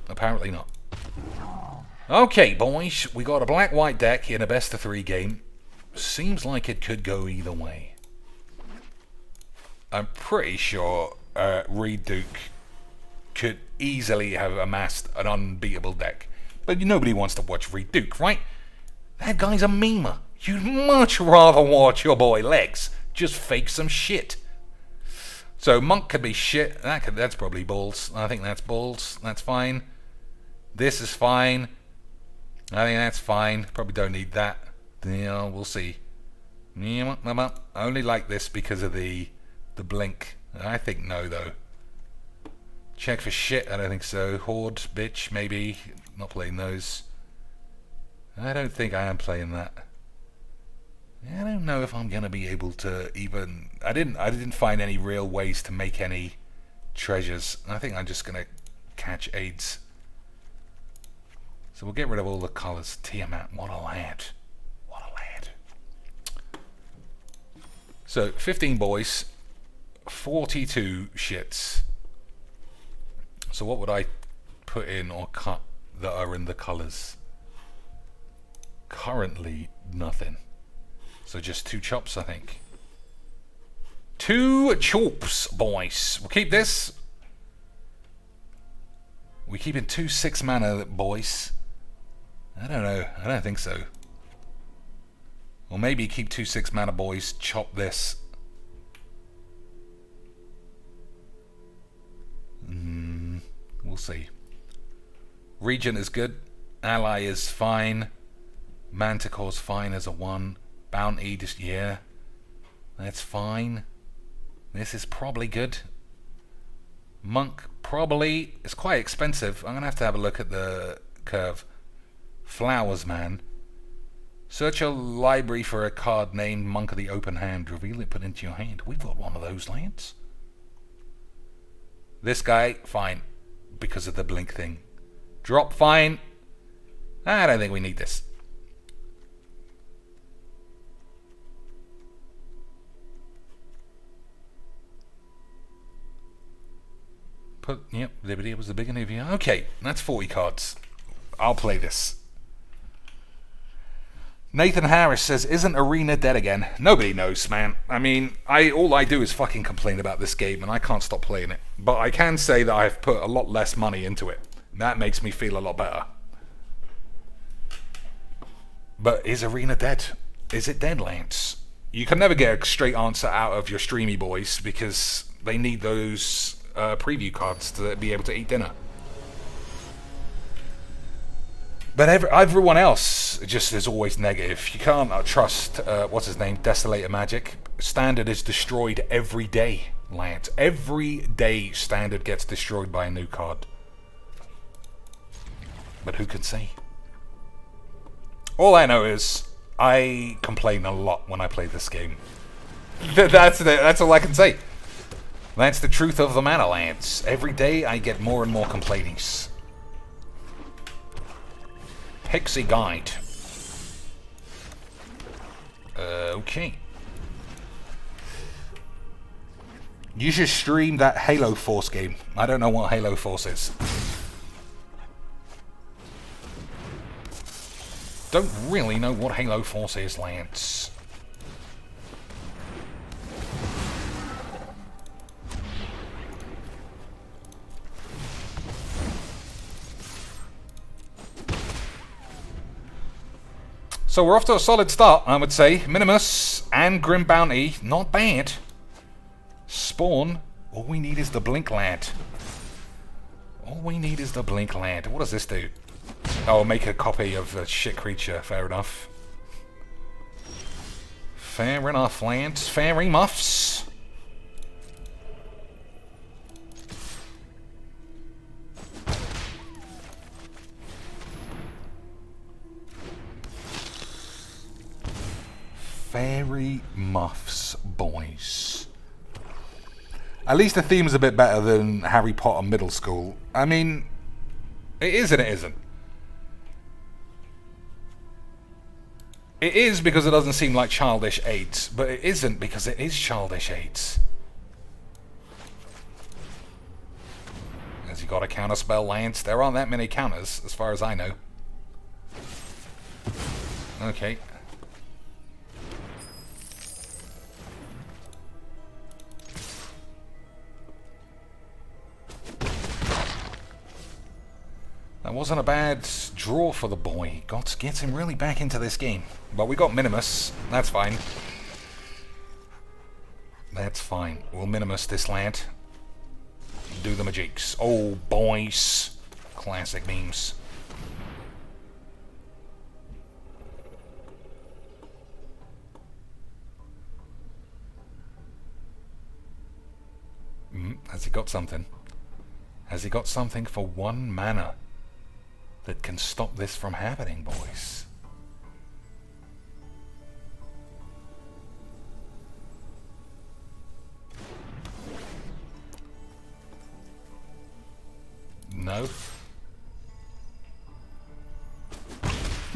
Apparently not. Okay, boys, we got a black-white deck in a best-of-3 game. Seems like it could go either way. I'm pretty sure Reed Duke could easily have amassed an unbeatable deck. But nobody wants to watch Reed Duke, right? That guy's a memer. You'd much rather watch your boy Legs just fake some shit. So Monk could be shit. That's probably balls. I think that's balls. That's fine. This is fine. I think that's fine. Probably don't need that. Yeah, we'll see. I only like this because of the blink. I think no, though. Check for shit. I don't think so. Horde, bitch, maybe. Not playing those. I don't think I am playing that. I don't know if I'm gonna be able to even. I didn't find any real ways to make any treasures. I think I'm just gonna catch AIDS. So we'll get rid of all the colours. Tiamat, what a lad. What a lad. So 15 boys, 42 shits. So what would I put in or cut that are in the colours? Currently nothing. So just 2 chops, I think. 2 chops, boys. We'll keep this. We keep in 2 6 mana, boys. I don't know. I don't think so. Or maybe keep 2 6 mana, boys. Chop this. We'll see. Regent is good. Ally is fine. Manticore's fine as a 1. Bounty, just, yeah. That's fine. This is probably good. Monk, probably. It's quite expensive. I'm going to have a look at the curve. Flowers, man. Search your library for a card named Monk of the Open Hand. Reveal it, put it into your hand. We've got one of those, lads. This guy, fine. Because of the blink thing. Drop, fine. I don't think we need this. Yep, Liberty was the big Nuvia. Okay, that's 40 cards. I'll play this. Nathan Harris says, isn't Arena dead again? Nobody knows, man. I mean, all I do is fucking complain about this game, and I can't stop playing it. But I can say that I've put a lot less money into it. That makes me feel a lot better. But is Arena dead? Is it dead, Lance? You can never get a straight answer out of your streamy boys, because they need those preview cards to be able to eat dinner. But everyone else just is always negative. You can't trust, what's his name, Desolator Magic. Standard is destroyed every day, lads. Every day Standard gets destroyed by a new card. But who can say? All I know is I complain a lot when I play this game. That's all I can say. That's the truth of the matter, lads. Every day I get more and more complainings. Pixie Guide. Okay. You should stream that Halo Force game. I don't know what Halo Force is. Don't really know what Halo Force is, Lance. So we're off to a solid start, I would say. Minimus and Grim Bounty, not bad. Spawn, all we need is the Blink Lad. All we need is the Blink Lad. What does this do? Oh, make a copy of a shit creature, fair enough. Fair enough, lads. Fairy muffs. Fairy muffs, boys. At least the theme's a bit better than Harry Potter Middle School. I mean, it is and it isn't. It is because it doesn't seem like childish AIDS, but it isn't because it is childish AIDS. Has he got a counterspell, Lance? There aren't that many counters, as far as I know. Okay. That wasn't a bad draw for the boy. Gets him really back into this game. But we got Minimus. That's fine. That's fine. We'll Minimus this lad. Do the magics. Oh, boys. Classic memes. Has he got something? Has he got something for 1 mana that can stop this from happening, boys? No?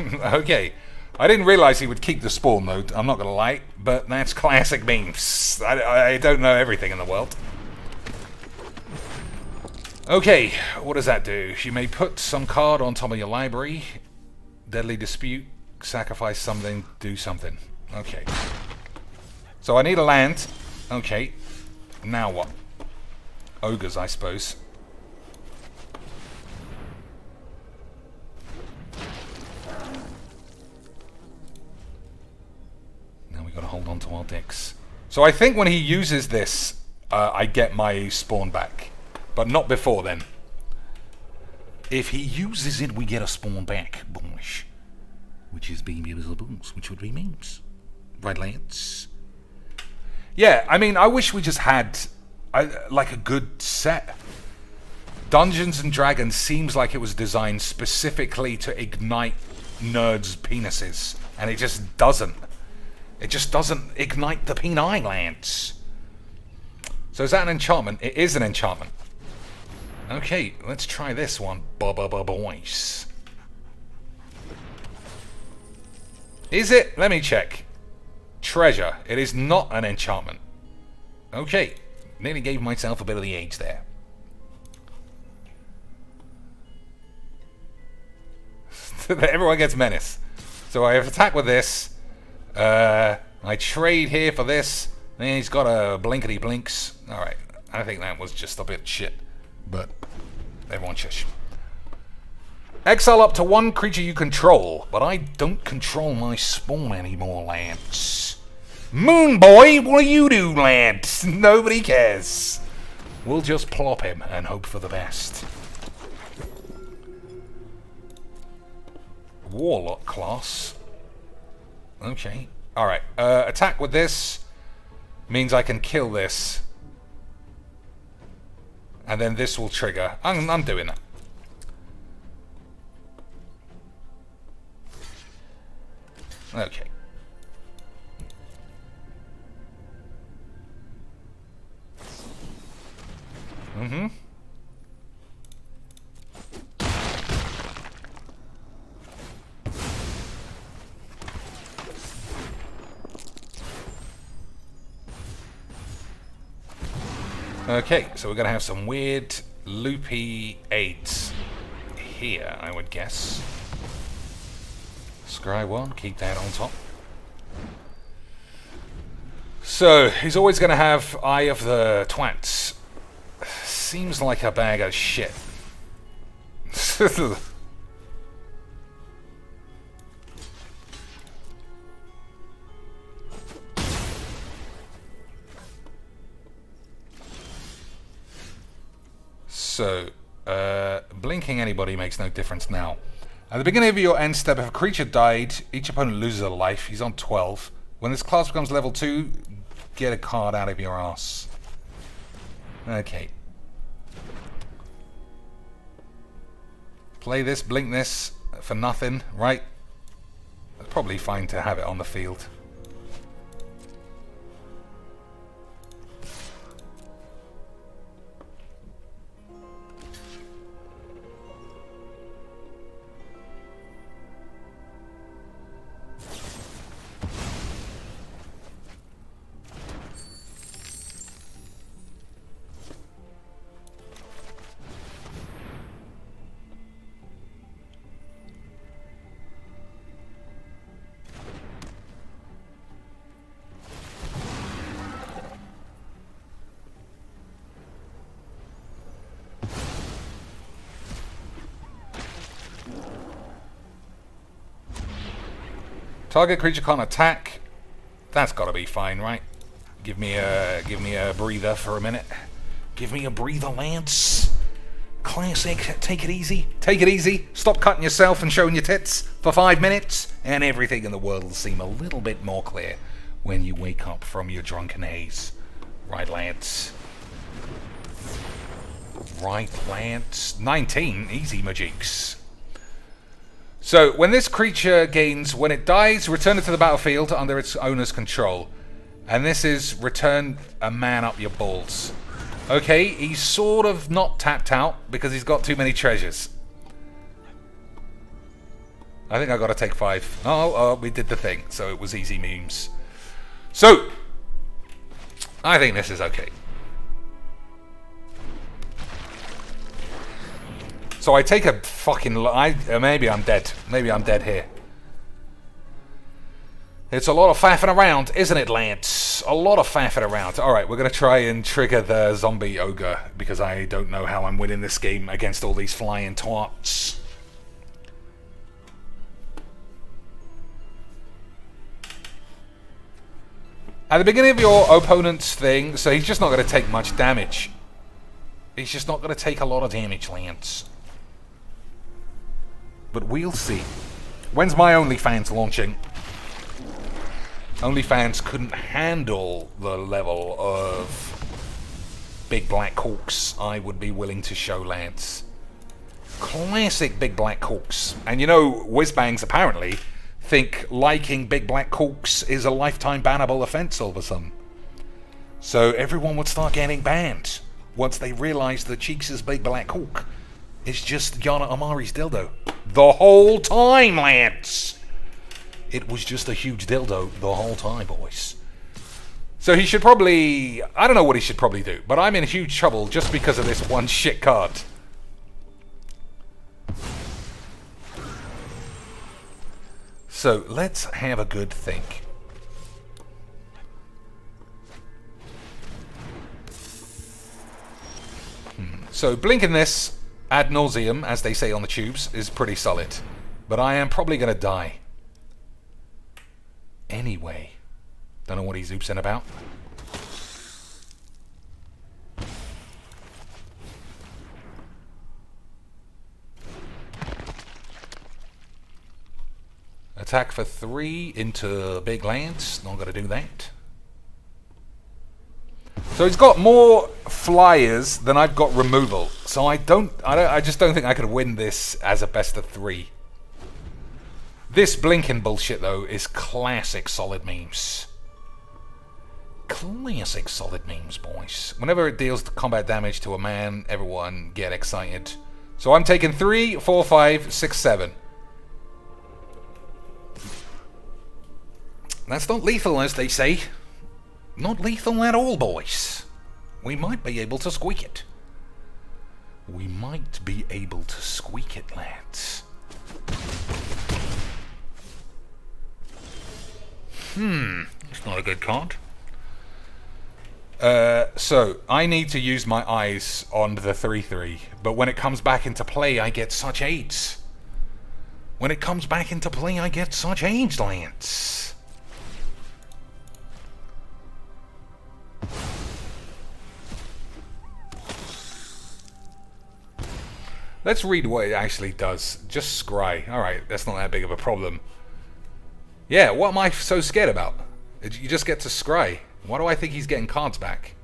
Okay. I didn't realize he would keep the spawn though, I'm not gonna lie, but that's classic memes. I don't know everything in the world. Okay, what does that do? You may put some card on top of your library. Deadly Dispute. Sacrifice something. Do something. Okay. So I need a land. Okay. Now what? Ogres, I suppose. Now we gotta hold on to our decks. So I think when he uses this, I get my spawn back. But not before then. If he uses it, we get a spawn back, boys. Which is baby with the booms, which would be memes. Right, lads? Yeah, I mean, I wish we just had, like, a good set. Dungeons and Dragons seems like it was designed specifically to ignite nerds' penises. And it just doesn't. It just doesn't ignite the peni lands. So is that an enchantment? It is an enchantment. Okay, let's try this one, boys. Is it? Let me check. Treasure. It is not an enchantment. Okay, nearly gave myself a bit of the age there. Everyone gets menace. So I have attack with this. I trade here for this. And he's got a blinkety blinks. Alright, I think that was just a bit shit. But everyone shush. Exile up to 1 creature you control, but I don't control my spawn anymore, lads. Moon Boy, what do you do, lads? Nobody cares. We'll just plop him and hope for the best. Warlock class. Okay. Alright, attack with this means I can kill this. And then this will trigger. I'm doing that. Okay. Mm-hmm. Okay, so we're going to have some weird loopy aids here, I would guess. Scry 1, keep that on top. So, he's always going to have Eye of the Twats. Seems like a bag of shit. So, blinking anybody makes no difference now. At the beginning of your end step, if a creature died, each opponent loses a life. He's on 12. When this class becomes level 2, get a card out of your ass. Okay. Play this, blink this, for nothing, right? It's probably fine to have it on the field. Target creature can't attack. That's got to be fine, right? Give me a breather for a minute. Give me a breather, Lance. Classic. Take it easy. Take it easy. Stop cutting yourself and showing your tits for 5 minutes, and everything in the world will seem a little bit more clear when you wake up from your drunken haze. Right, Lance? Right, Lance? 19. Easy, Majiks. So, when this creature gains, when it dies, return it to the battlefield under its owner's control. And this is return a man up your balls. Okay, he's sort of not tapped out because he's got too many treasures. I think I got to take 5. Oh, we did the thing, so it was easy memes. So, I think this is okay. So I take a fucking... maybe I'm dead. Maybe I'm dead here. It's a lot of faffing around, isn't it, Lance? A lot of faffing around. Alright, we're going to try and trigger the zombie ogre, because I don't know how I'm winning this game against all these flying twats. At the beginning of your opponent's thing, so he's just not going to take much damage. He's just not going to take a lot of damage, Lance. But we'll see. When's my OnlyFans launching? OnlyFans couldn't handle the level of big black hawks I would be willing to show, Lance. Classic big black hawks. And you know, whizbangs apparently think liking big black hawks is a lifetime bannable offense all of a sudden. So everyone would start getting banned once they realise that Cheeks' big black hawk is just Yana Amari's dildo. The whole time, Lance! It was just a huge dildo the whole time, boys. So he should probably... I don't know what he should probably do, but I'm in huge trouble just because of this one shit card. So let's have a good think. So blinking this ad nauseum, as they say on the tubes, is pretty solid. But I am probably going to die. Anyway. Don't know what he's oopsing about. Attack for 3 into big Lance. Not going to do that. So he's got more flyers than I've got removal. So I just don't think I could win this as a best of 3. This blinking bullshit though is classic solid memes. Classic solid memes, boys. Whenever it deals combat damage to a man, everyone get excited. So I'm taking 3, 4, 5, 6, 7. That's not lethal, as they say. Not lethal at all, boys. We might be able to squeak it. We might be able to squeak it, lads. That's not a good card. So, I need to use my eyes on the 3-3, but when it comes back into play, I get such aids. When it comes back into play, I get such aids, Lance. Let's read what it actually does. Just scry. Alright, that's not that big of a problem. Yeah, what am I so scared about? You just get to scry. Why do I think he's getting cards back?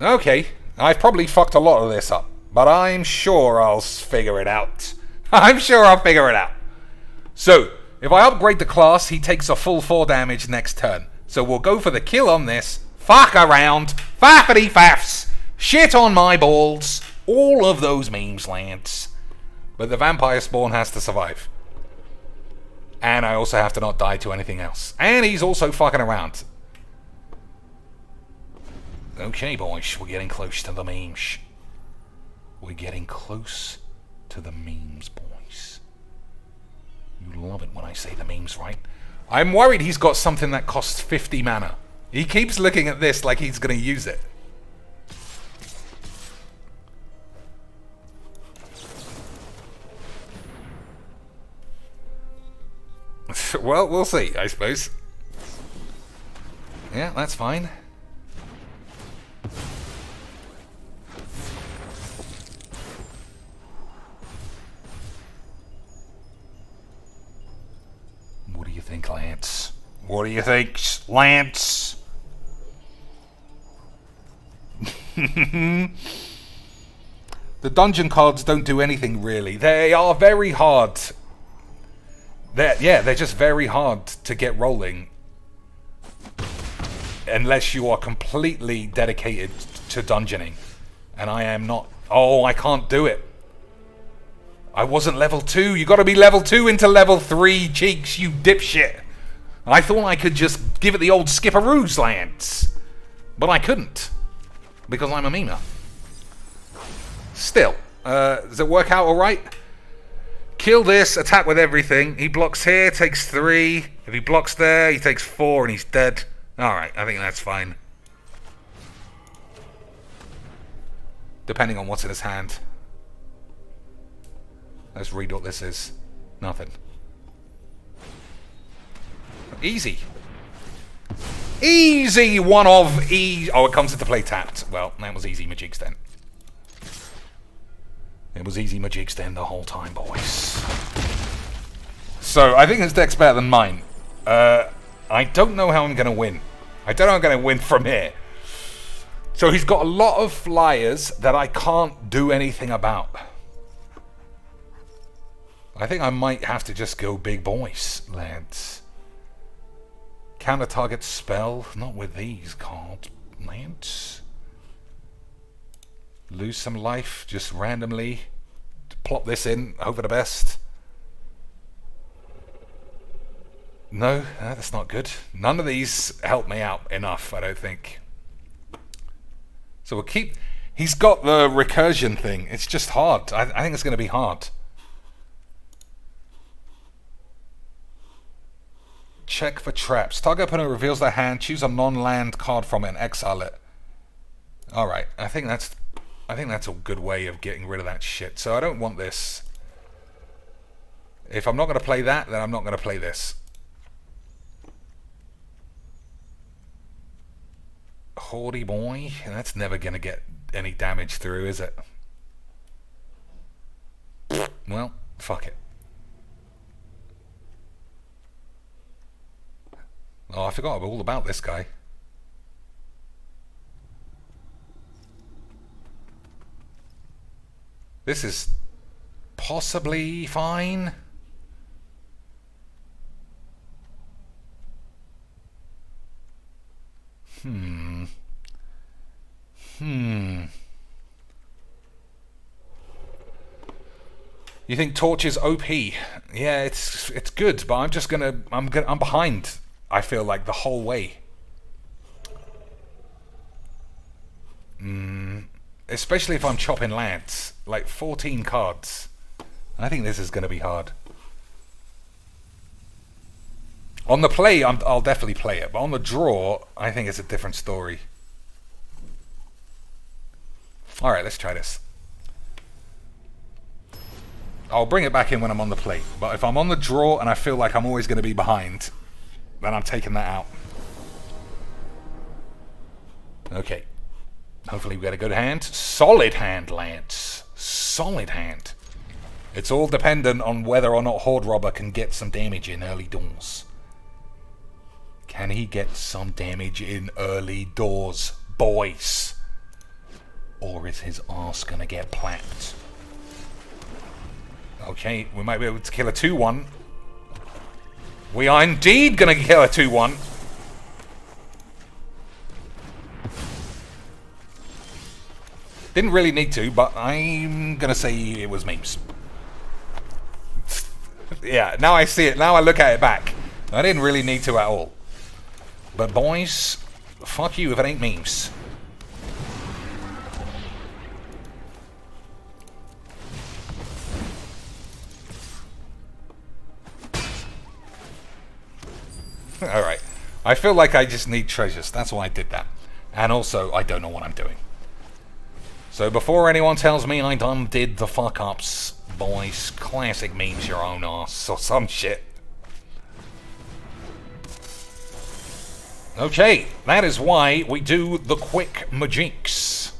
Okay, I've probably fucked a lot of this up, but I'm sure I'll figure it out. I'm sure I'll figure it out. So, if I upgrade the class, he takes a full 4 damage next turn. So we'll go for the kill on this. Fuck around. Faffity faffs. Shit on my balls. All of those memes, Lance. But the vampire spawn has to survive. And I also have to not die to anything else. And he's also fucking around. Okay, boys. We're getting close to the memes. We're getting close to the memes, boys. You love it when I say the memes, right? I'm worried he's got something that costs 50 mana. He keeps looking at this like he's going to use it. Well, we'll see, I suppose. Yeah, that's fine. What do you think, Lance? What do you think, Lance? The dungeon cards don't do anything really. They are very hard. They're just very hard to get rolling. Unless you are completely dedicated to dungeoning. And I am not. Oh, I can't do it. I wasn't level 2. You gotta be level 2 into level 3, cheeks, you dipshit. I thought I could just give it the old skipperoos, Lance. But I couldn't. Because I'm a memer. Still, does it work out alright? Kill this, attack with everything. He blocks here, takes 3. If he blocks there, he takes 4 and he's dead. Alright, I think that's fine. Depending on what's in his hand. Let's read what this is. Nothing. Easy. Easy one of easy. Oh, it comes into play tapped. Well, that was easy majigs then. It was easy majigs then the whole time, boys. So, I think his deck's better than mine. I don't know how I'm going to win. I don't know how I'm going to win from here. So, he's got a lot of flyers that I can't do anything about. I think I might have to just go big boys, lads. Counter target spell. Not with these cards, lads. Lose some life just randomly. Plop this in. Hope for the best. No, that's not good. None of these help me out enough, I don't think. So we'll keep... He's got the recursion thing. It's just hard. I think it's going to be hard. Check for traps. Target opponent reveals their hand. Choose a non-land card from it and exile it. Alright, I think that's a good way of getting rid of that shit. So I don't want this. If I'm not going to play that, then I'm not going to play this. Haughty boy. That's never going to get any damage through, is it? Well, fuck it. Oh, I forgot all about this guy. This is possibly fine. You think Torch is OP? Yeah, it's good, but I'm behind. I feel like the whole way. Especially if I'm chopping lands. Like 14 cards. I think this is going to be hard. On the play, I'll definitely play it. But on the draw, I think it's a different story. Alright, let's try this. I'll bring it back in when I'm on the play. But if I'm on the draw and I feel like I'm always going to be behind, then I'm taking that out. Okay. Hopefully we get a good hand. Solid hand, Lance. Solid hand. It's all dependent on whether or not Horde Robber can get some damage in early doors. Can he get some damage in early doors, boys? Or is his arse gonna get plapped? Okay, we might be able to kill a 2-1. We are indeed gonna kill a 2-1. Didn't really need to, but I'm gonna say it was memes. Yeah, now I see it. Now I look at it back. I didn't really need to at all. But boys, fuck you if it ain't memes. Alright. I feel like I just need treasures. That's why I did that. And also, I don't know what I'm doing. So before anyone tells me I done did the fuck-ups, boys, classic memes your own ass or some shit. Okay, that is why we do the quick magics.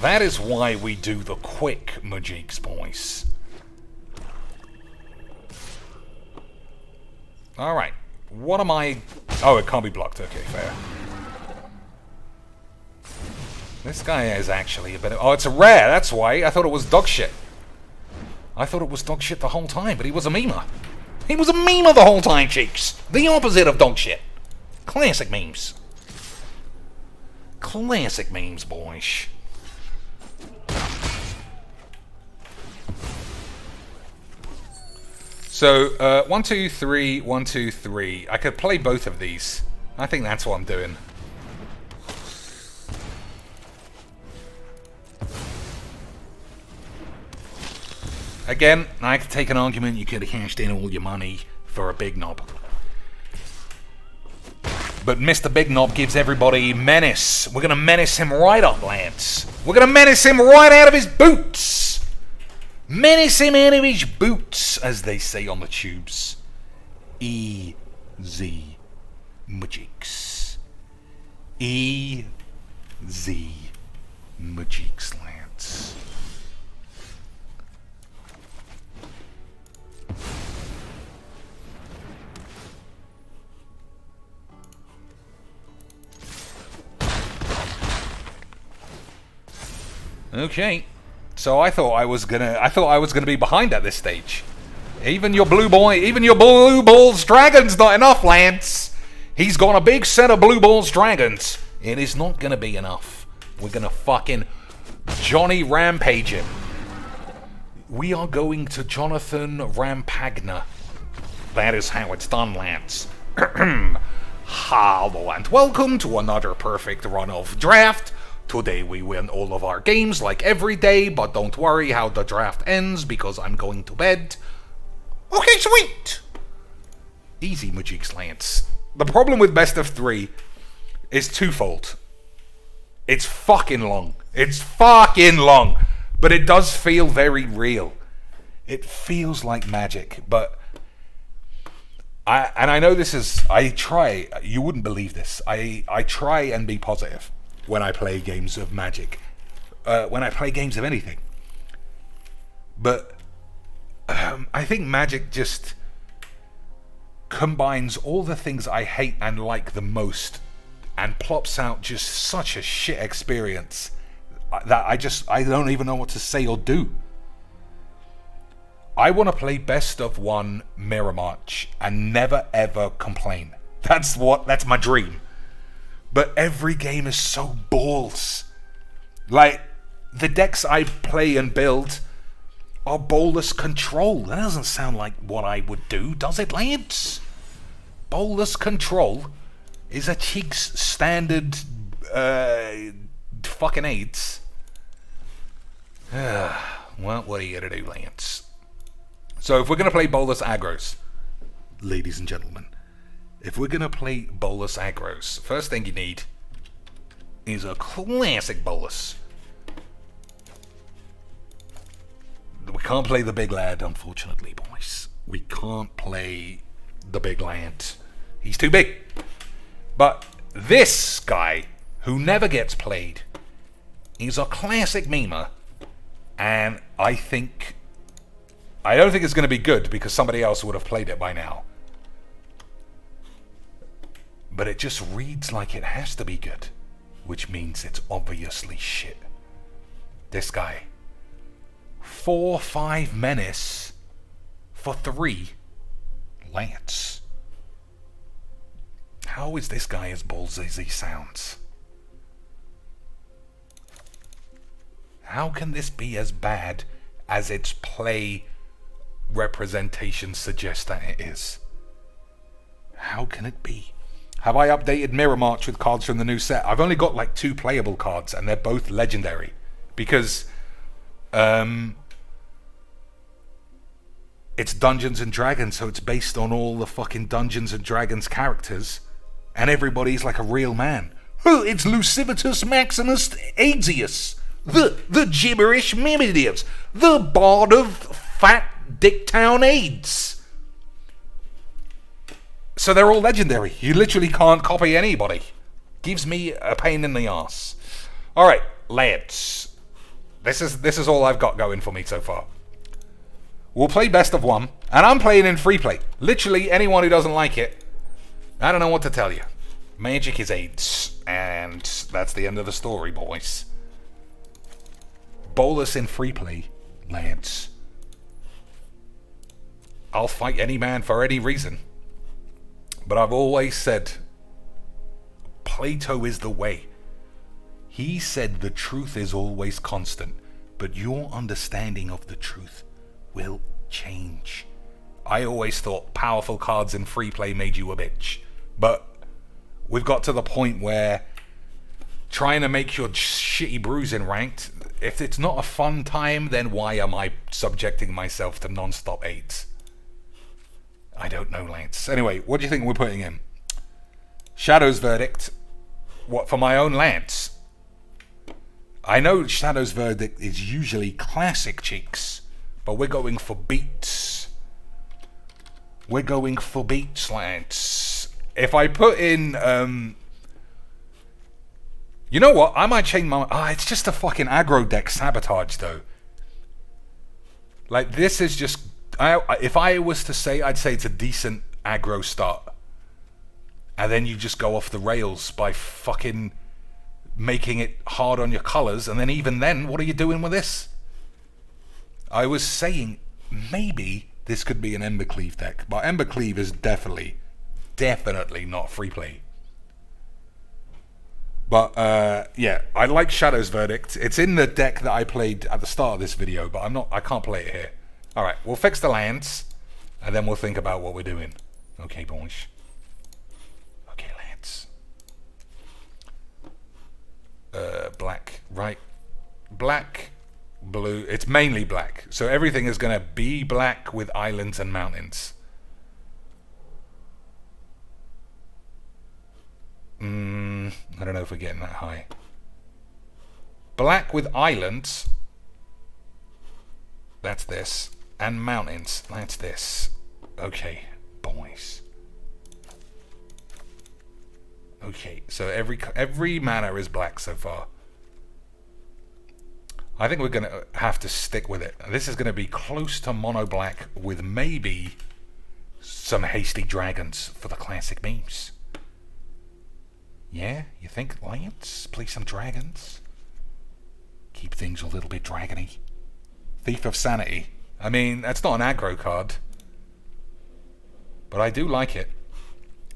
That is why we do the quick magics, boys. Alright, what am I... Oh, it can't be blocked. Okay, fair. This guy is actually a bit of... Oh, it's a rare, that's why. I thought it was dog shit. I thought it was dog shit the whole time, but he was a memer. He was a memer the whole time, cheeks. The opposite of dog shit. Classic memes. Classic memes, boys. So, 1, 2, 3, 1, 2, 3. I could play both of these. I think that's what I'm doing. Again, I could take an argument you could have cashed in all your money for a big knob. But Mr. Big Knob gives everybody menace. We're going to menace him right up, Lance. We're going to menace him right out of his boots. Menace him out of his boots, as they say on the tubes. Easy magics. Easy magics, Lance. Okay, so I thought I was gonna be behind at this stage. Even your blue balls dragons not enough, Lance. He's got a big set of blue balls dragons. It is not gonna be enough. We're gonna fucking Johnny Rampage him. We are going to Jonathan Rampagna. That is how it's done, Lance. Hello and welcome to another perfect run of draft. Today we win all of our games like every day, but don't worry how the draft ends because I'm going to bed. Okay, sweet! Easy magics, Lance. The problem with best of 3 is twofold. It's fucking long. It's fucking long. But it does feel very real. It feels like magic, but... I know this is... I try... You wouldn't believe this. I try and be positive when I play games of Magic. When I play games of anything. But I think Magic just combines all the things I hate and like the most and plops out just such a shit experience that I don't even know what to say or do. I want to play best of 1 Mirror Match and never ever complain. That's my dream. But every game is so balls. Like, the decks I play and build are ballless control. That doesn't sound like what I would do, does it, Lance? Ballless control is a Cheeks standard fucking AIDS. Well, what are you gonna do, Lance? So if we're gonna play ballless aggros, ladies and gentlemen, if we're going to play bolus aggros, first thing you need is a classic bolus. We can't play the big lad, unfortunately, boys. We can't play the big Lance. He's too big. But this guy, who never gets played, is a classic memer, and I don't think it's going to be good because somebody else would have played it by now. But it just reads like it has to be good, which means it's obviously shit. This guy. 4/5 menace for 3 Lance. How is this guy as ballsy as he sounds? How can this be as bad as its play representation suggests that it is? How can it be? Have I updated Mirror March with cards from the new set? I've only got like 2 playable cards, and they're both legendary. Because it's Dungeons and Dragons, so it's based on all the fucking Dungeons and Dragons characters, and everybody's like a real man. Oh, it's Lucivitus Maximus Aezius, the gibberish Mimidius, the bard of Fat Dicktown AIDS. So they're all legendary. You literally can't copy anybody. Gives me a pain in the arse. Alright, lads. This is all I've got going for me so far. We'll play best of 1, and I'm playing in free play. Literally anyone who doesn't like it, I don't know what to tell you. Magic is AIDS, and that's the end of the story, boys. Bolus in free play, lads. I'll fight any man for any reason. But I've always said, Plato is the way. He said the truth is always constant, but your understanding of the truth will change. I always thought powerful cards in free play made you a bitch, but we've got to the point where trying to make your shitty brews in ranked, if it's not a fun time, then why am I subjecting myself to non-stop 8s? I don't know, Lance. Anyway, what do you think we're putting in? Shadow's Verdict. What, for my own Lance? I know Shadow's Verdict is usually classic cheeks, but we're going for beats. We're going for beats, Lance. If I put in, you know what? I might change my... it's just a fucking aggro deck sabotage, though. Like, this is just... if I was to say, I'd say it's a decent aggro start. And then you just go off the rails by fucking making it hard on your colors. And then even then, what are you doing with this? I was saying, maybe this could be an Embercleave deck. But Embercleave is definitely not free play. But, yeah, I like Shadow's Verdict. It's in the deck that I played at the start of this video, but I can't play it here. Alright, we'll fix the lands, and then we'll think about what we're doing. Okay, boys. Okay, lands. Black, right. Black, blue. It's mainly black. So everything is going to be black with islands and mountains. I don't know if we're getting that high. Black with islands. That's this. And mountains. That's this. Okay, boys. Okay, so every mana is black so far. I think we're going to have to stick with it. This is going to be close to mono black with maybe some hasty dragons for the classic memes. Yeah, you think, Lance? Play some dragons? Keep things a little bit dragony. Thief of Sanity. I mean, that's not an aggro card. But I do like it.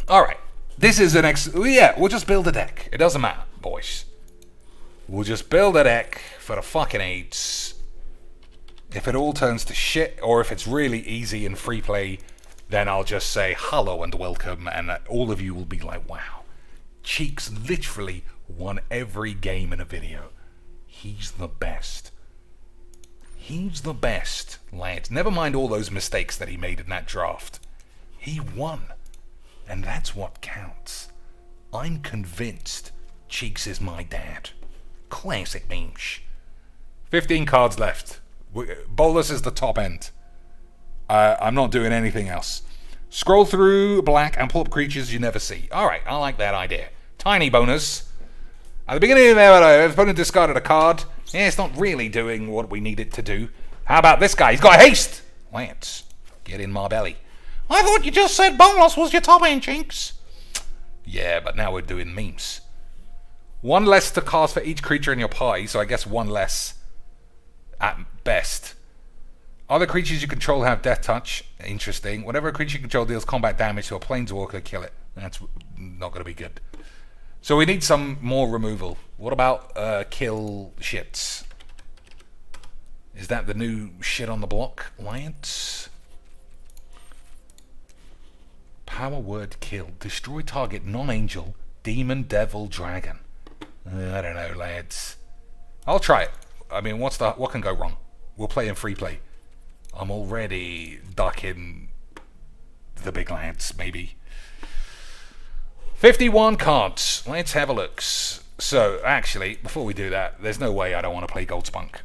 Alright. This is an yeah, we'll just build a deck. It doesn't matter, boys. We'll just build a deck for the fucking AIDS. If it all turns to shit, or if it's really easy and free play, then I'll just say hello and welcome, and all of you will be like, wow. Cheeks literally won every game in a video. He's the best. He's the best, lads. Never mind all those mistakes that he made in that draft. He won. And that's what counts. I'm convinced Cheeks is my dad. Classic memes. 15 cards left. Bolus is the top end. I'm not doing anything else. Scroll through black and pull up creatures you never see. Alright, I like that idea. Tiny bonus. At the beginning of the episode, if opponent discarded a card, it's not really doing what we need it to do. How about this guy? He's got haste! Lance, get in my belly. I thought you just said Boneless was your top end, Chinks. Yeah, but now we're doing memes. One less to cast for each creature in your party, so I guess one less at best. Other creatures you control have death touch. Interesting. Whenever a creature you control deals combat damage to a planeswalker, kill it. That's not going to be good. So we need some more removal. What about kill shits? Is that the new shit on the block, Lance? Power word kill. Destroy target non-angel, demon, devil, dragon. I don't know, lads. I'll try it. I mean, what can go wrong? We'll play in free play. I'm already ducking the big lads, maybe. 51 cards. Let's have a look. So, actually, before we do that, there's no way I don't want to play Gold Spunk.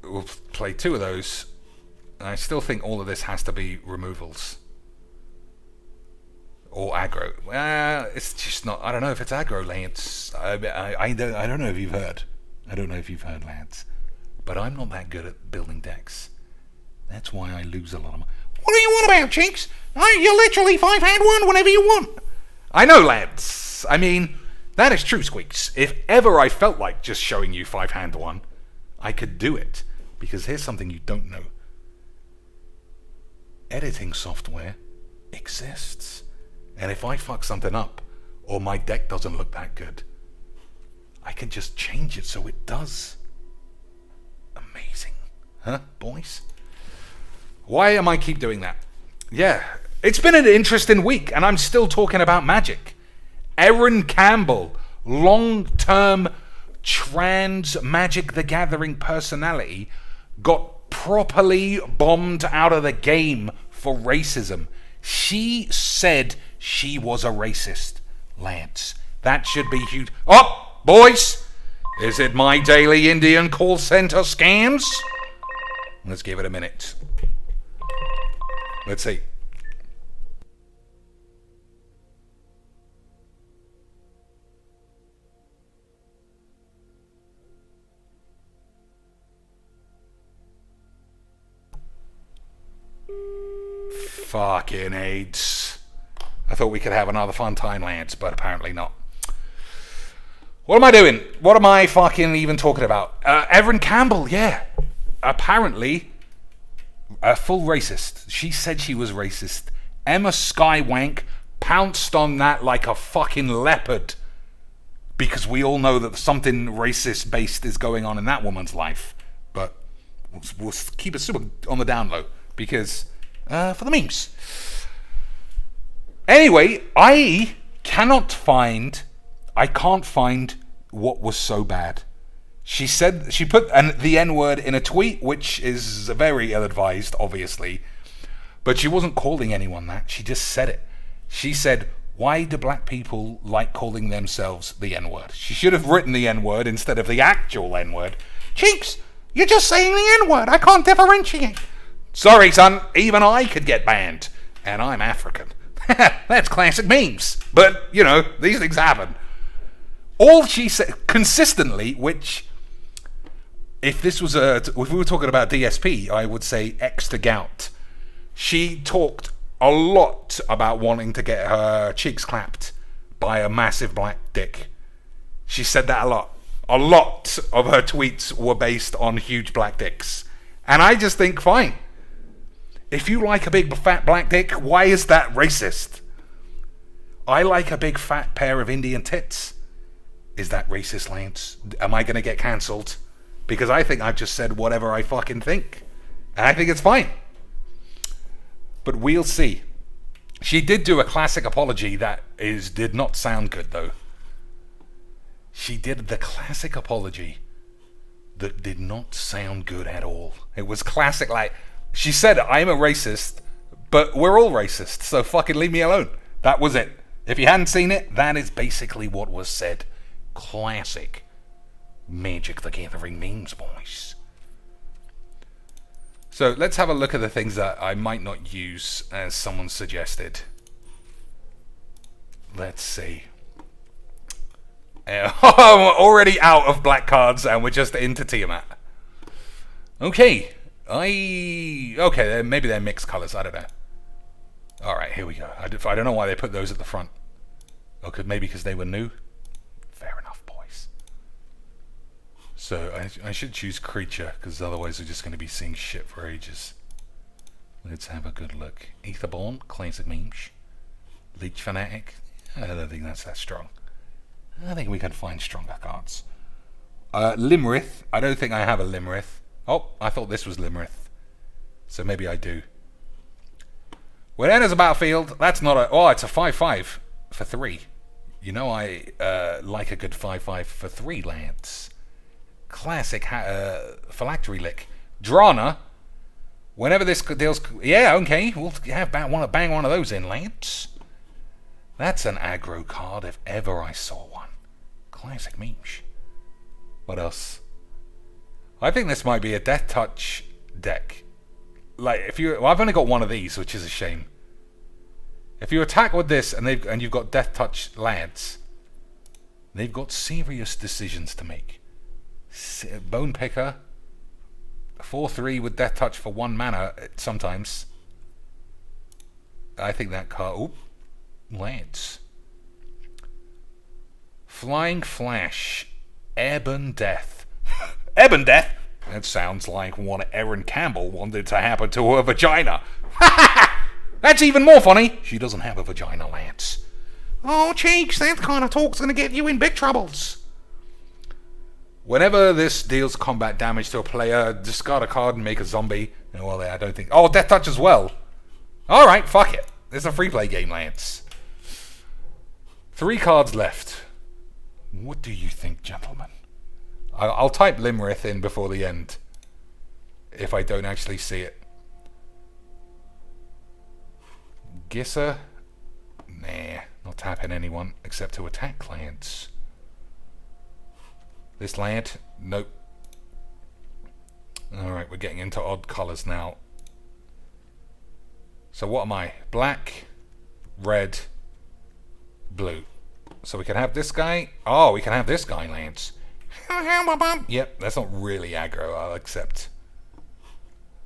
We'll play 2 of those. I still think all of this has to be removals. Or aggro. It's just not... I don't know if it's aggro, Lance. I don't know if you've heard. I don't know if you've heard, lads. But I'm not that good at building decks. That's why I lose a lot of money. What do you want about, Chinks? You literally 5-hand one whenever you want. I know, lads. I mean, that is true, Squeaks. If ever I felt like just showing you 5-hand one, I could do it. Because here's something you don't know. Editing software exists. And if I fuck something up, or my deck doesn't look that good, I can just change it so it does. Amazing. Huh, boys? Why am I keep doing that? Yeah, it's been an interesting week, and I'm still talking about Magic. Erin Campbell, long-term trans Magic the Gathering personality, got properly bombed out of the game for racism. She said she was a racist, Lance. That should be huge. Oh, boys! Is it my daily Indian call center scams? Let's give it a minute. Let's see. Fucking AIDS. I thought we could have another fun time, Lance, but apparently not. What am I doing? What am I fucking even talking about? Erin Campbell, yeah. Apparently, a full racist. She said she was racist. Emma Skywank pounced on that like a fucking leopard. Because we all know that something racist-based is going on in that woman's life. But we'll keep it super on the down low. Because, for the memes. Anyway, I can't find what was so bad. She said she put the N-word in a tweet, which is very ill-advised, obviously. But she wasn't calling anyone that. She just said it. She said, why do black people like calling themselves the N-word? She should have written the N-word instead of the actual N-word. Chinks, you're just saying the N-word. I can't differentiate. Sorry, son. Even I could get banned. And I'm African. That's classic memes. But, you know, these things happen. All she said, consistently, which, if we were talking about DSP, I would say X to gout. She talked a lot about wanting to get her cheeks clapped by a massive black dick. She said that a lot. A lot of her tweets were based on huge black dicks. And I just think, fine. If you like a big fat black dick, why is that racist? I like a big fat pair of Indian tits. Is that racist, Lance? Am I going to get cancelled? Because I think I've just said whatever I fucking think. And I think it's fine. But we'll see. She did do a classic apology that did not sound good, though. She did the classic apology that did not sound good at all. It was classic, like, she said, I'm a racist, but we're all racist, so fucking leave me alone. That was it. If you hadn't seen it, that is basically what was said. Classic Magic the Gathering memes, boys. So let's have a look at the things that I might not use as someone suggested. Let's see. We're already out of black cards and we're just into Tiamat. Okay. Okay, maybe they're mixed colours. I don't know. Alright, here we go. I don't know why they put those at the front. Oh, maybe because they were new? Fair enough, boys. So I should choose creature, because otherwise we're just going to be seeing shit for ages. Let's have a good look. Aetherborn, classic memes. Leech Fanatic. I don't think that's that strong. I think we can find stronger cards. Limrith. I don't think I have a Limrith. Oh, I thought this was Limrith. So maybe I do. When it enters a battlefield, that's not a... Oh, it's a 5/5 for 3. You know I like a good 5/5 for 3 lands. Classic Phylactery Lick. Drana. Whenever this deals... Yeah, okay. We'll want to bang one of those in, lads. That's an aggro card if ever I saw one. Classic memes. What else? I think this might be a Death Touch deck. Like, if you... Well, I've only got one of these, which is a shame. If you attack with this and you've got Death Touch lads, they've got serious decisions to make. Bone Picker, 4/3 with Death Touch for 1 mana sometimes. I think that card... Oop. Lads. Flying Flash. Airborne Death. Airborne Death? That sounds like what Erin Campbell wanted to happen to her vagina. That's even more funny. She doesn't have a vagina, Lance. Oh, Cheeks, that kind of talk's going to get you in big troubles. Whenever this deals combat damage to a player, discard a card and make a zombie. Well, I don't think... Oh, Death Touch as well. Alright, fuck it. It's a free play game, Lance. 3 cards left. What do you think, gentlemen? I'll type Limrith in before the end. If I don't actually see it. Gisser? Nah, not tapping anyone except to attack clients. This land? Nope. Alright, we're getting into odd colours now. So what am I? Black, red, blue. So we can have this guy. Oh, we can have this guy, Lance. Yep, that's not really aggro, I'll accept.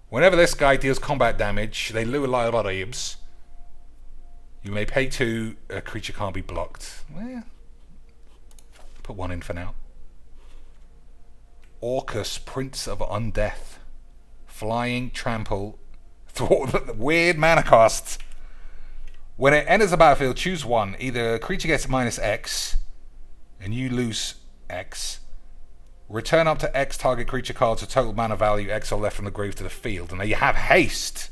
Whenever this guy deals combat damage, they lure liabilities. You may pay 2, a creature can't be blocked. Well, put 1 in for now. Orcus, Prince of Undeath. Flying, trample, thwart, weird mana costs. When it enters the battlefield, choose 1. Either a creature gets -X, and you lose X. Return up to X target creature cards with total mana value X or left from the grave to the field. And there you have haste.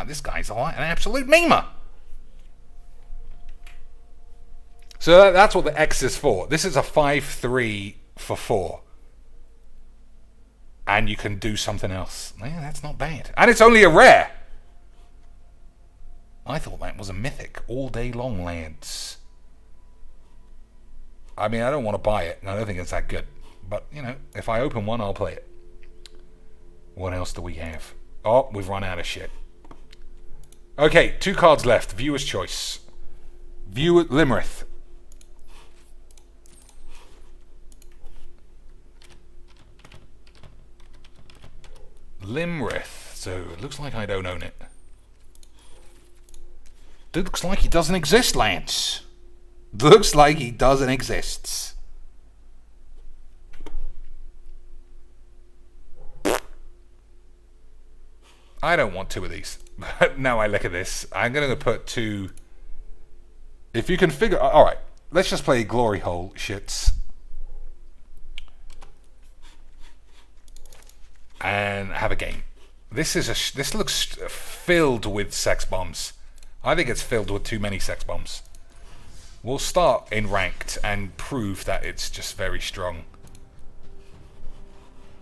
This guy's an absolute memer. So that's what the X is for. This is a 5/3 for 4. And you can do something else. Yeah, that's not bad. And it's only a rare. I thought that was a mythic. All day long, lads. I mean, I don't want to buy it. I don't think it's that good. But, you know, if I open one, I'll play it. What else do we have? Oh, we've run out of shit. Okay, 2 cards left. Viewer's choice. Viewer Limrith. Limrith. So, it looks like I don't own it. Looks like he doesn't exist, Lance. Looks like he doesn't exist. I don't want 2 of these. But now I look at this, I'm going to put 2... If you can figure... Alright, let's just play Glory Hole shits. And have a game. This looks filled with sex bombs. I think it's filled with too many sex bombs. We'll start in ranked and prove that it's just very strong.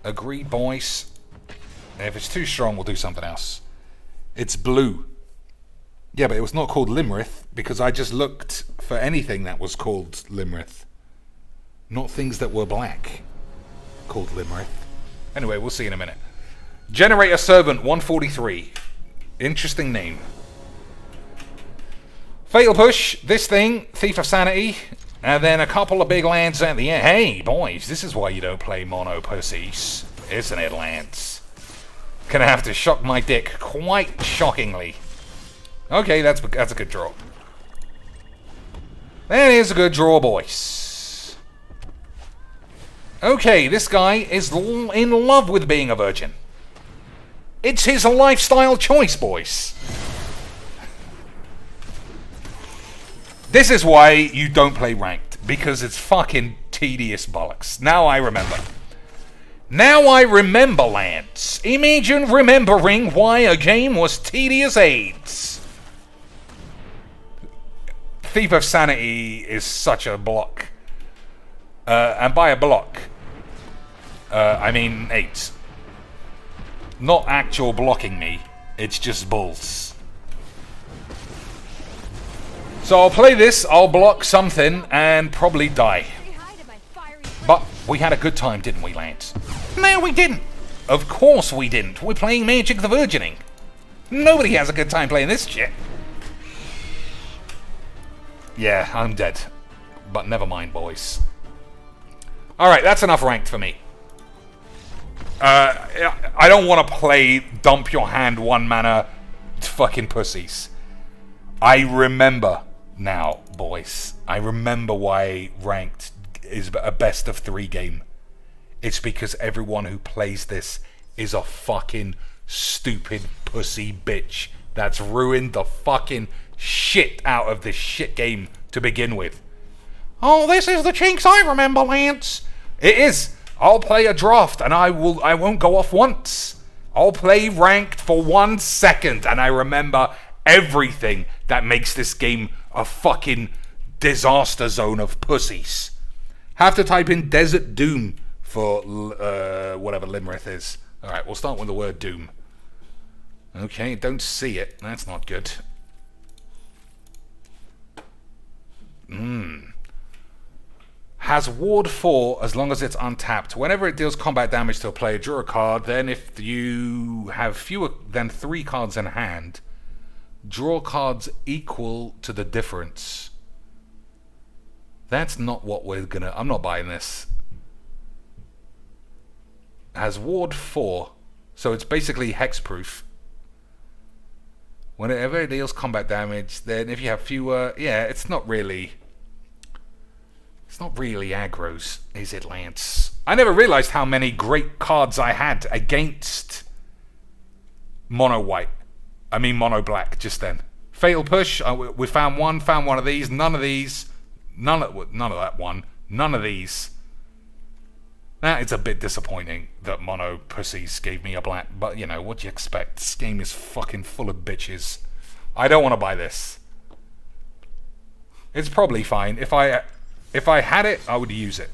Agree, boys. If it's too strong, we'll do something else. It's blue. Yeah, but it was not called Limrith because I just looked for anything that was called Limrith. Not things that were black called Limrith. Anyway, we'll see in a minute. Generator Servant 143. Interesting name. Fatal Push, this thing, Thief of Sanity, and then a couple of big lands at the end. Hey, boys, this is why you don't play mono pussies, isn't it, Lance? Gonna have to shock my dick quite shockingly. Okay, that's a good draw. That is a good draw, boys. Okay, this guy is in love with being a virgin. It's his lifestyle choice, boys. This is why you don't play ranked, because it's fucking tedious bollocks. Now I remember. Now I remember, Lance. Imagine remembering why a game was tedious AIDS. Thief of Sanity is such a block. And by a block, I mean AIDS. Not actual blocking me, it's just bulls. So I'll play this, I'll block something, and probably die. But we had a good time, didn't we, Lance? No, we didn't. Of course we didn't. We're playing Magic the Virgining. Nobody has a good time playing this shit. Yeah, I'm dead. But never mind, boys. Alright, that's enough ranked for me. I don't want to play dump your hand 1 mana fucking pussies. I remember now, boys. I remember why ranked is a best of 3 game. It's because everyone who plays this is a fucking stupid pussy bitch that's ruined the fucking shit out of this shit game to begin with. Oh, this is the chinks I remember, Lance. It is. I'll play a draft and I won't go off once. I'll play ranked for 1 second and I remember everything that makes this game a fucking disaster zone of pussies. Have to type in Desert Doom for whatever Limrith is. Alright, we'll start with the word Doom. Okay, don't see it. That's not good. Has Ward 4 as long as it's untapped. Whenever it deals combat damage to a player, draw a card. Then if you have fewer than 3 cards in hand, draw cards equal to the difference. That's not what we're gonna... I'm not buying this. Has Ward 4, so it's basically hexproof. Whenever it deals combat damage, then if you have fewer... Yeah, it's not really... It's not really aggro's, is it, Lance? I never realized how many great cards I had against mono white. I mean mono black just then. Fatal Push, we found one of these, none of these, none of that one, none of these. That is a bit disappointing that mono pussies gave me a black, but you know, what do you expect? This game is fucking full of bitches. I don't want to buy this. It's probably fine. If I had it, I would use it.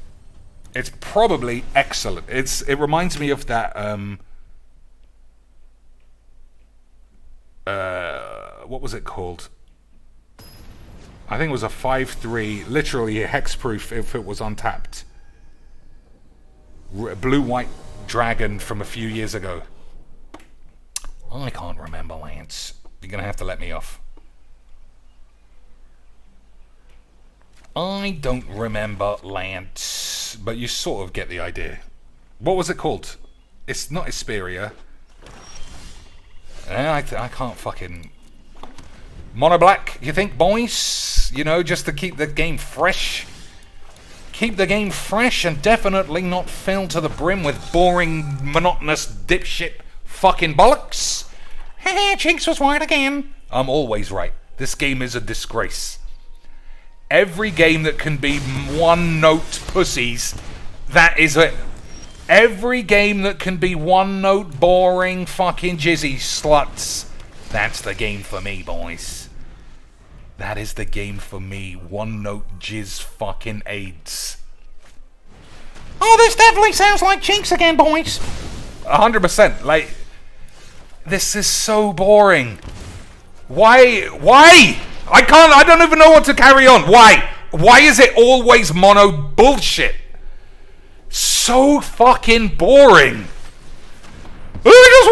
It's probably excellent. It reminds me of that what was it called? I think it was a 5/3, literally a hexproof if it was untapped. Blue-white dragon from a few years ago. I can't remember, Lance. You're gonna have to let me off. I don't remember, Lance, but you sort of get the idea. What was it called? It's not Isperia. I can't fucking... Mono black, you think, boys? You know, just to keep the game fresh? Keep the game fresh and definitely not filled to the brim with boring, monotonous, dipshit fucking bollocks? Heh, Chinks was right again. I'm always right. This game is a disgrace. Every game that can be one-note pussies, that is it. Every game that can be one-note boring fucking jizzy sluts, that's the game for me, boys. That is the game for me. One-note jizz fucking AIDS. Oh, this definitely sounds like Chinks again, boys. 100%. Like, this is so boring. Why? I don't even know what to carry on. Why? Why is it always mono bullshit? So fucking boring. I just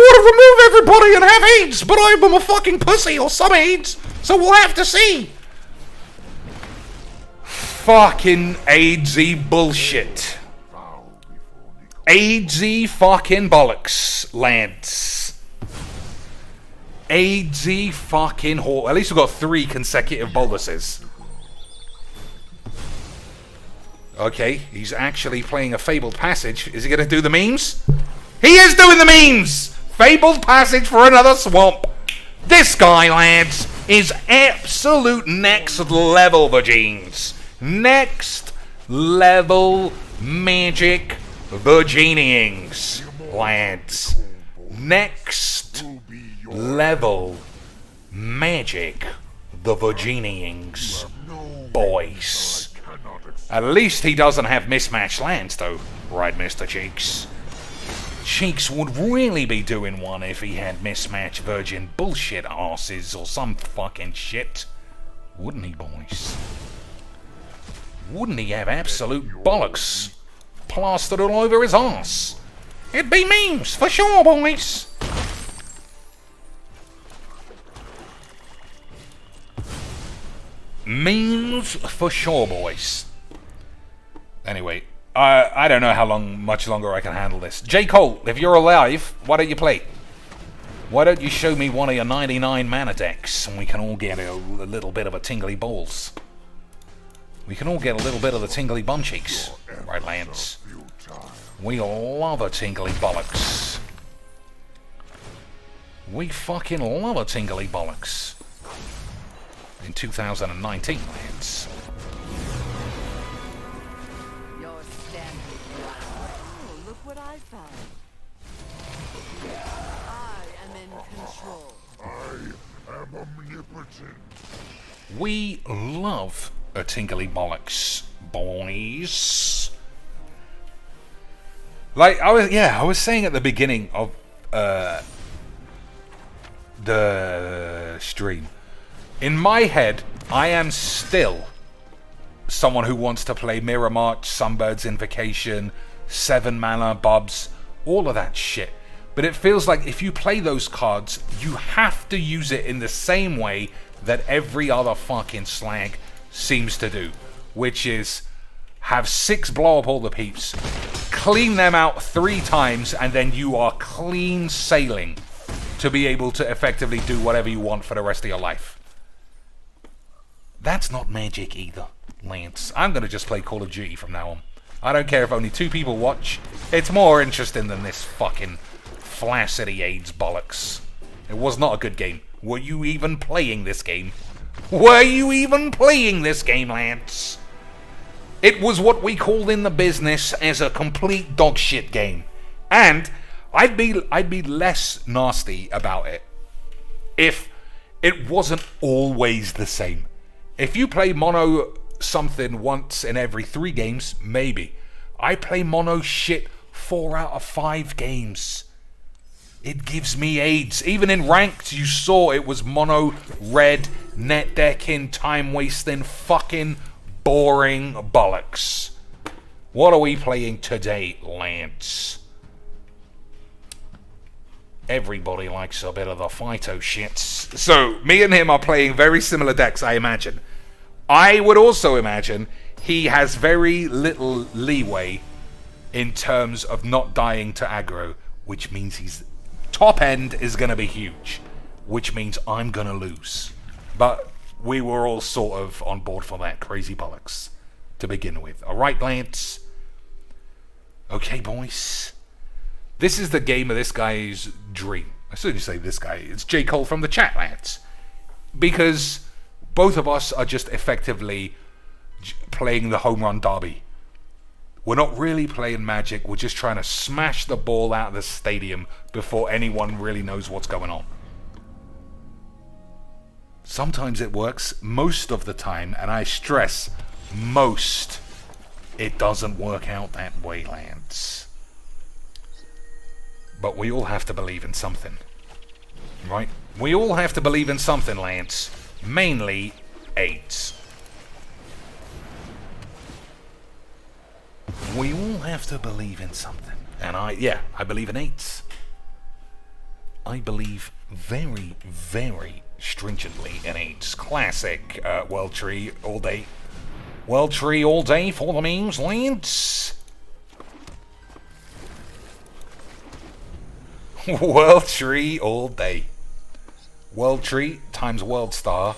everybody and have AIDS, but I'm a fucking pussy or some AIDS, so we'll have to see. Fucking AIDSy bullshit. AIDSy fucking bollocks, lads. AIDSy fucking whore. At least we've got 3 consecutive boluses. Okay, he's actually playing a Fabled Passage. Is he going to do the memes? He is doing the memes! Fabled Passage for another swamp. This guy, lads, is absolute next level vagines. Next level magic vaginiings, lads. Next level magic the vaginiings, boys. At least he doesn't have mismatched lands, though, right, Mr. Cheeks? Cheeks would really be doing one if he had mismatched virgin bullshit asses or some fucking shit. Wouldn't he, boys? Wouldn't he have absolute bollocks plastered all over his ass? It'd be memes, for sure, boys. Memes for sure, boys. Anyway, I don't know how much longer I can handle this. J. Cole, if you're alive, why don't you play? Why don't you show me one of your 99 mana decks and we can all get a little bit of a tingly balls. We can all get a little bit of the tingly bum cheeks. Right, Lance? We love a tingly bollocks. We fucking love a tingly bollocks. In 2019, Lance. You're standing. Oh, look what I found. I am in control. I am omnipotent. We love a tingly bollocks, boys. Like I was saying at the beginning of the stream. In my head, I am still someone who wants to play Mirror March, Sunbird's Invocation, 7 mana Bobs, all of that shit. But it feels like if you play those cards, you have to use it in the same way that every other fucking slag seems to do, which is have 6 blow up all the peeps, clean them out 3 times, and then you are clean sailing to be able to effectively do whatever you want for the rest of your life. That's not magic either, Lance. I'm going to just play Call of Duty from now on. I don't care if only 2 people watch. It's more interesting than this fucking Flaccidity AIDS bollocks. It was not a good game. Were you even playing this game? Were you even playing this game, Lance? It was what we called in the business as a complete dogshit game. And I'd be less nasty about it if it wasn't always the same. If you play mono something once in every 3 games, maybe. I play mono shit 4 out of 5 games. It gives me AIDS. Even in ranked, you saw it was mono, red, net decking, time wasting, fucking boring bollocks. What are we playing today, Lance? Everybody likes a bit of the phyto shits. So, me and him are playing very similar decks, I imagine. I would also imagine he has very little leeway in terms of not dying to aggro, which means his top end is going to be huge, which means I'm going to lose. But we were all sort of on board for that crazy bollocks to begin with. Alright, Lance? Okay, boys. This is the game of this guy's dream. I shouldn't say this guy. It's J. Cole from the chat, lads. Because both of us are just effectively playing the home run derby. We're not really playing Magic. We're just trying to smash the ball out of the stadium before anyone really knows what's going on. Sometimes it works. Most of the time, and I stress most, it doesn't work out that way, Lance. But we all have to believe in something. Right? We all have to believe in something, Lance. Mainly AIDS. We all have to believe in something. And I believe in AIDS. I believe, very, very stringently in AIDS. Classic World Tree all day. World Tree all day for the memes, lads. World Tree all day. World Tree times World Star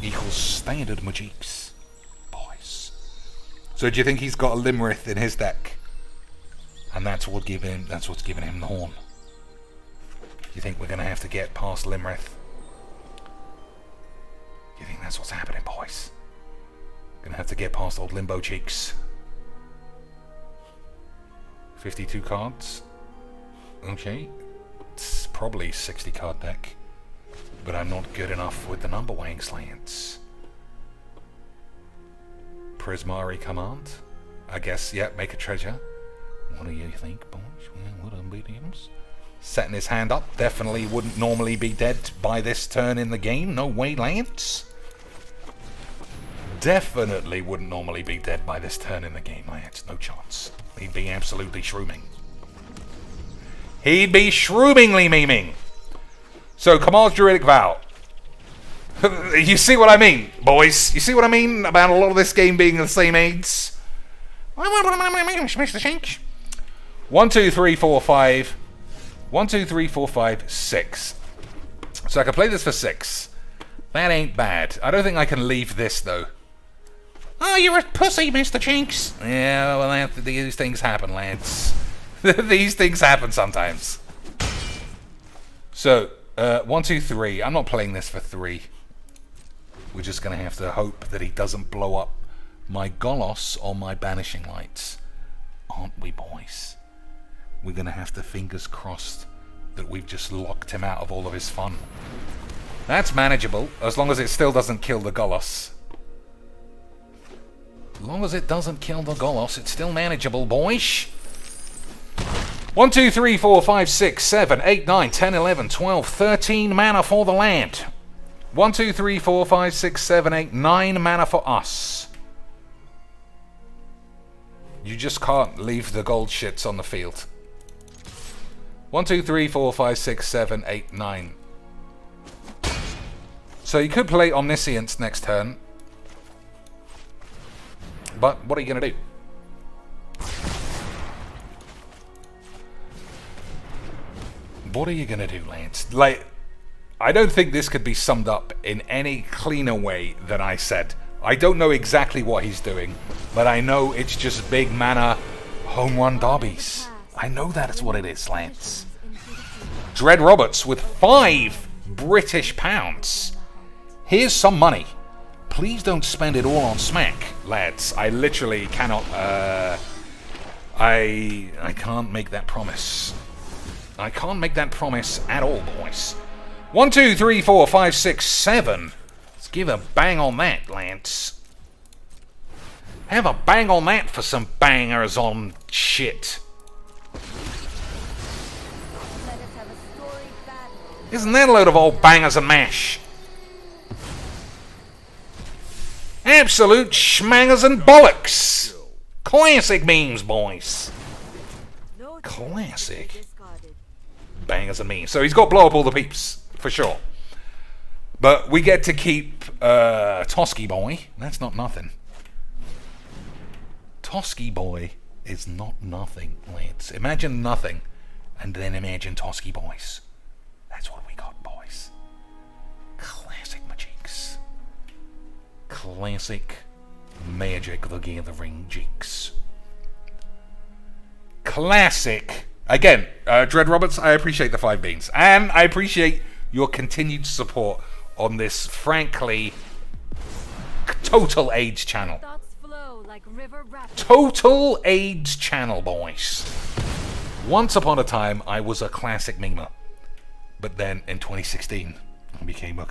equals standard Majiks. Boys. So do you think he's got a Limrith in his deck? And that's what's giving him the horn. You think we're gonna have to get past Limrith? You think that's what's happening, boys? Gonna have to get past old Limbo Cheeks. 52 cards. Okay. It's probably a 60 card deck. But I'm not good enough with the number weighing slants. Prismari command. I guess, yeah, make a treasure. What do you think, boys? What are mediums? Setting his hand up. Definitely wouldn't normally be dead by this turn in the game. No way, Lance. Definitely wouldn't normally be dead by this turn in the game, Lance. No chance. He'd be absolutely shrooming. He'd be shroomingly memeing. So, Kamal's Druidic Vow. You see what I mean, boys? You see what I mean about a lot of this game being the same aids? Mr. Shank. 1, 2, 3, 4, 5. 1, 2, 3, 4, 5, 6. So I can play this for 6. That ain't bad. I don't think I can leave this, though. Oh, you're a pussy, Mr. Chinks. Yeah, well, these things happen, lads. These things happen sometimes. So, 1, 2, 3. I'm not playing this for 3. We're just going to have to hope that he doesn't blow up my Golos or my Banishing Lights. Aren't we, boys? We're going to have to fingers crossed that we've just locked him out of all of his fun. That's manageable, as long as it still doesn't kill the Golos. As long as it doesn't kill the Golos, it's still manageable, boys. 1, 2, 3, 4, 5, 6, 7, 8, 9, 10, 11, 12, 13 mana for the land. 1, 2, 3, 4, 5, 6, 7, 8, 9 mana for us. You just can't leave the gold shits on the field. 1, 2, 3, 4, 5, 6, 7, 8, 9. So you could play Omniscience next turn. But what are you going to do? What are you going to do, Lance? Like, I don't think this could be summed up in any cleaner way than I said. I don't know exactly what he's doing, but I know it's just big mana home run derbies. I know that's what it is, Lance. Dread Roberts with 5 British pounds. Here's some money. Please don't spend it all on smack, lads. I literally cannot, I can't make that promise. I can't make that promise at all, boys. 1, 2, 3, 4, 5, 6, 7. Let's give a bang on that, Lance. Have a bang on that for some bangers on shit. Isn't that a load of old bangers and mash? Absolute schmangers and bollocks. Classic memes, boys. Classic. Bangers and memes. So he's got blow up all the peeps, for sure. But we get to keep Toski Boy. That's not nothing. Toski Boy is not nothing, lads. Imagine nothing, and then imagine Toski Boys. That's what we got, boys. Classic Majiks. Classic Magic the Gathering Jigs. Classic. Again, Dread Roberts, I appreciate the 5 beans. And I appreciate your continued support on this, frankly, total AIDS channel. Total AIDS channel, boys. Once upon a time, I was a classic memer. But then, in 2016, I became a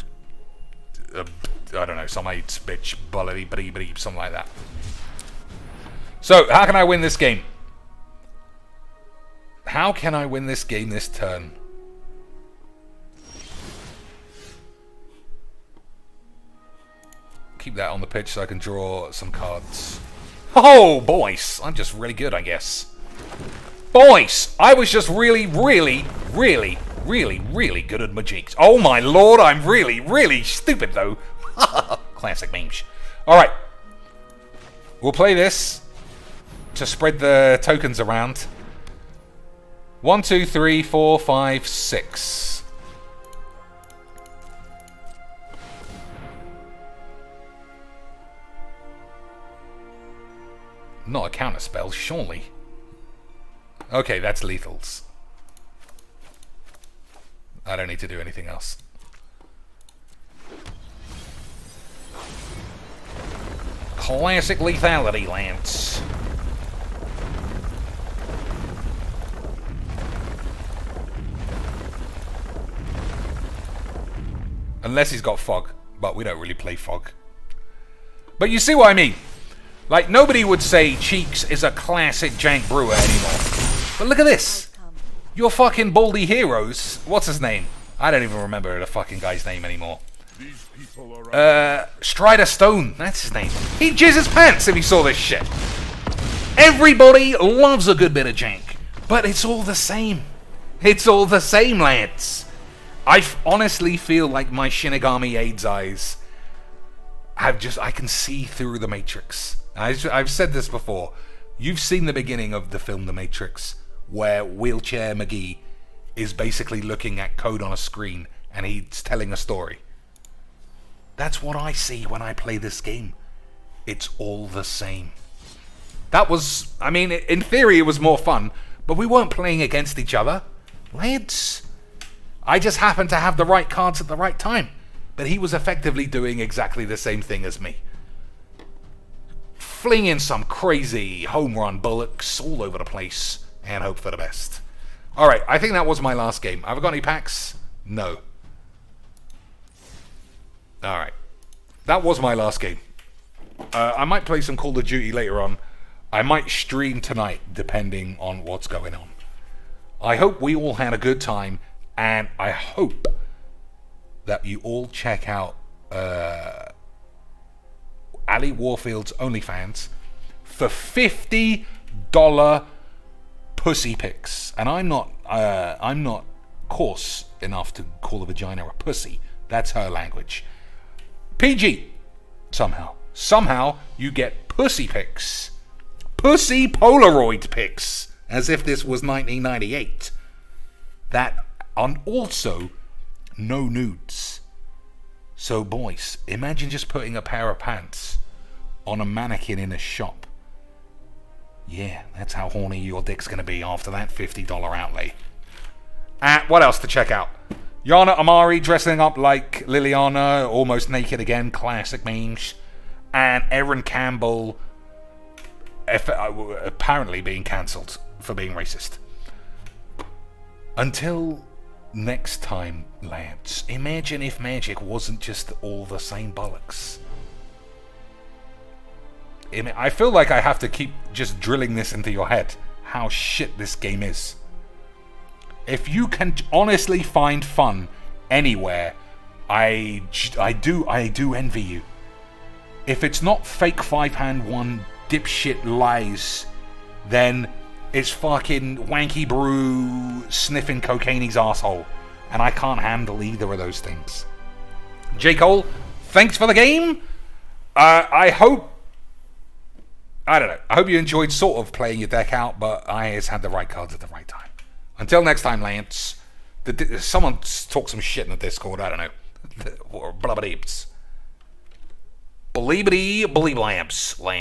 I don't know, some AIDS bitch, bullity, blee, something like that. So, how can I win this game? How can I win this game this turn? Keep that on the pitch so I can draw some cards. Oh, boys! I'm just really good, I guess. Boys! I was just really Really, really good at my jigs. Oh my lord, I'm really, really stupid though. Classic memes. Alright. We'll play this to spread the tokens around. 1, 2, 3, 4, 5, 6. Not a counter spell, surely. Okay, that's lethals. I don't need to do anything else. Classic lethality, Lance. Unless he's got fog, but we don't really play fog. But you see what I mean? Like, nobody would say Cheeks is a classic jank brewer anymore. But look at this. Your fucking baldy heroes. What's his name? I don't even remember the fucking guy's name anymore. Strider Stone. That's his name. He'd jizz his pants if he saw this shit. Everybody loves a good bit of jank. But it's all the same. It's all the same, lads. I honestly feel like my Shinigami AIDS eyes I can see through the Matrix. I've said this before. You've seen the beginning of the film The Matrix, where Wheelchair McGee is basically looking at code on a screen and he's telling a story. That's what I see when I play this game. It's all the same. That was, I mean, in theory it was more fun, but we weren't playing against each other. Lads, I just happened to have the right cards at the right time. But he was effectively doing exactly the same thing as me. Flinging some crazy home run bullocks all over the place and hope for the best. Alright, I think that was my last game. Have I got any packs? No. Alright. That was my last game. I might play some Call of Duty later on. I might stream tonight, depending on what's going on. I hope we all had a good time, and I hope that you all check out Ali Warfield's OnlyFans for $50 pussy pics. And I'm not coarse enough to call a vagina a pussy. That's her language. PG. Somehow you get pussy pics. Pussy Polaroid pics. As if this was 1998. That, and also no nudes. So boys, imagine just putting a pair of pants on a mannequin in a shop. Yeah, that's how horny your dick's gonna be after that $50 outlay. What else to check out? Yana Amari dressing up like Liliana, almost naked again, classic memes. And Erin Campbell apparently being cancelled for being racist. Until next time, lads, imagine if magic wasn't just all the same bollocks. I feel like I have to keep just drilling this into your head, how shit this game is. If you can honestly find fun anywhere, I do envy you. If it's not fake 5-hand 1 dipshit lies, then it's fucking Wanky Brew sniffing cocaine's asshole. And I can't handle either of those things. J. Cole, thanks for the game. I hope you enjoyed sort of playing your deck out, but I just had the right cards at the right time. Until next time, Lance. Someone talk some shit in the Discord, I don't know. Or blubbedeeps. Bleebity bleeb lamps, Lance.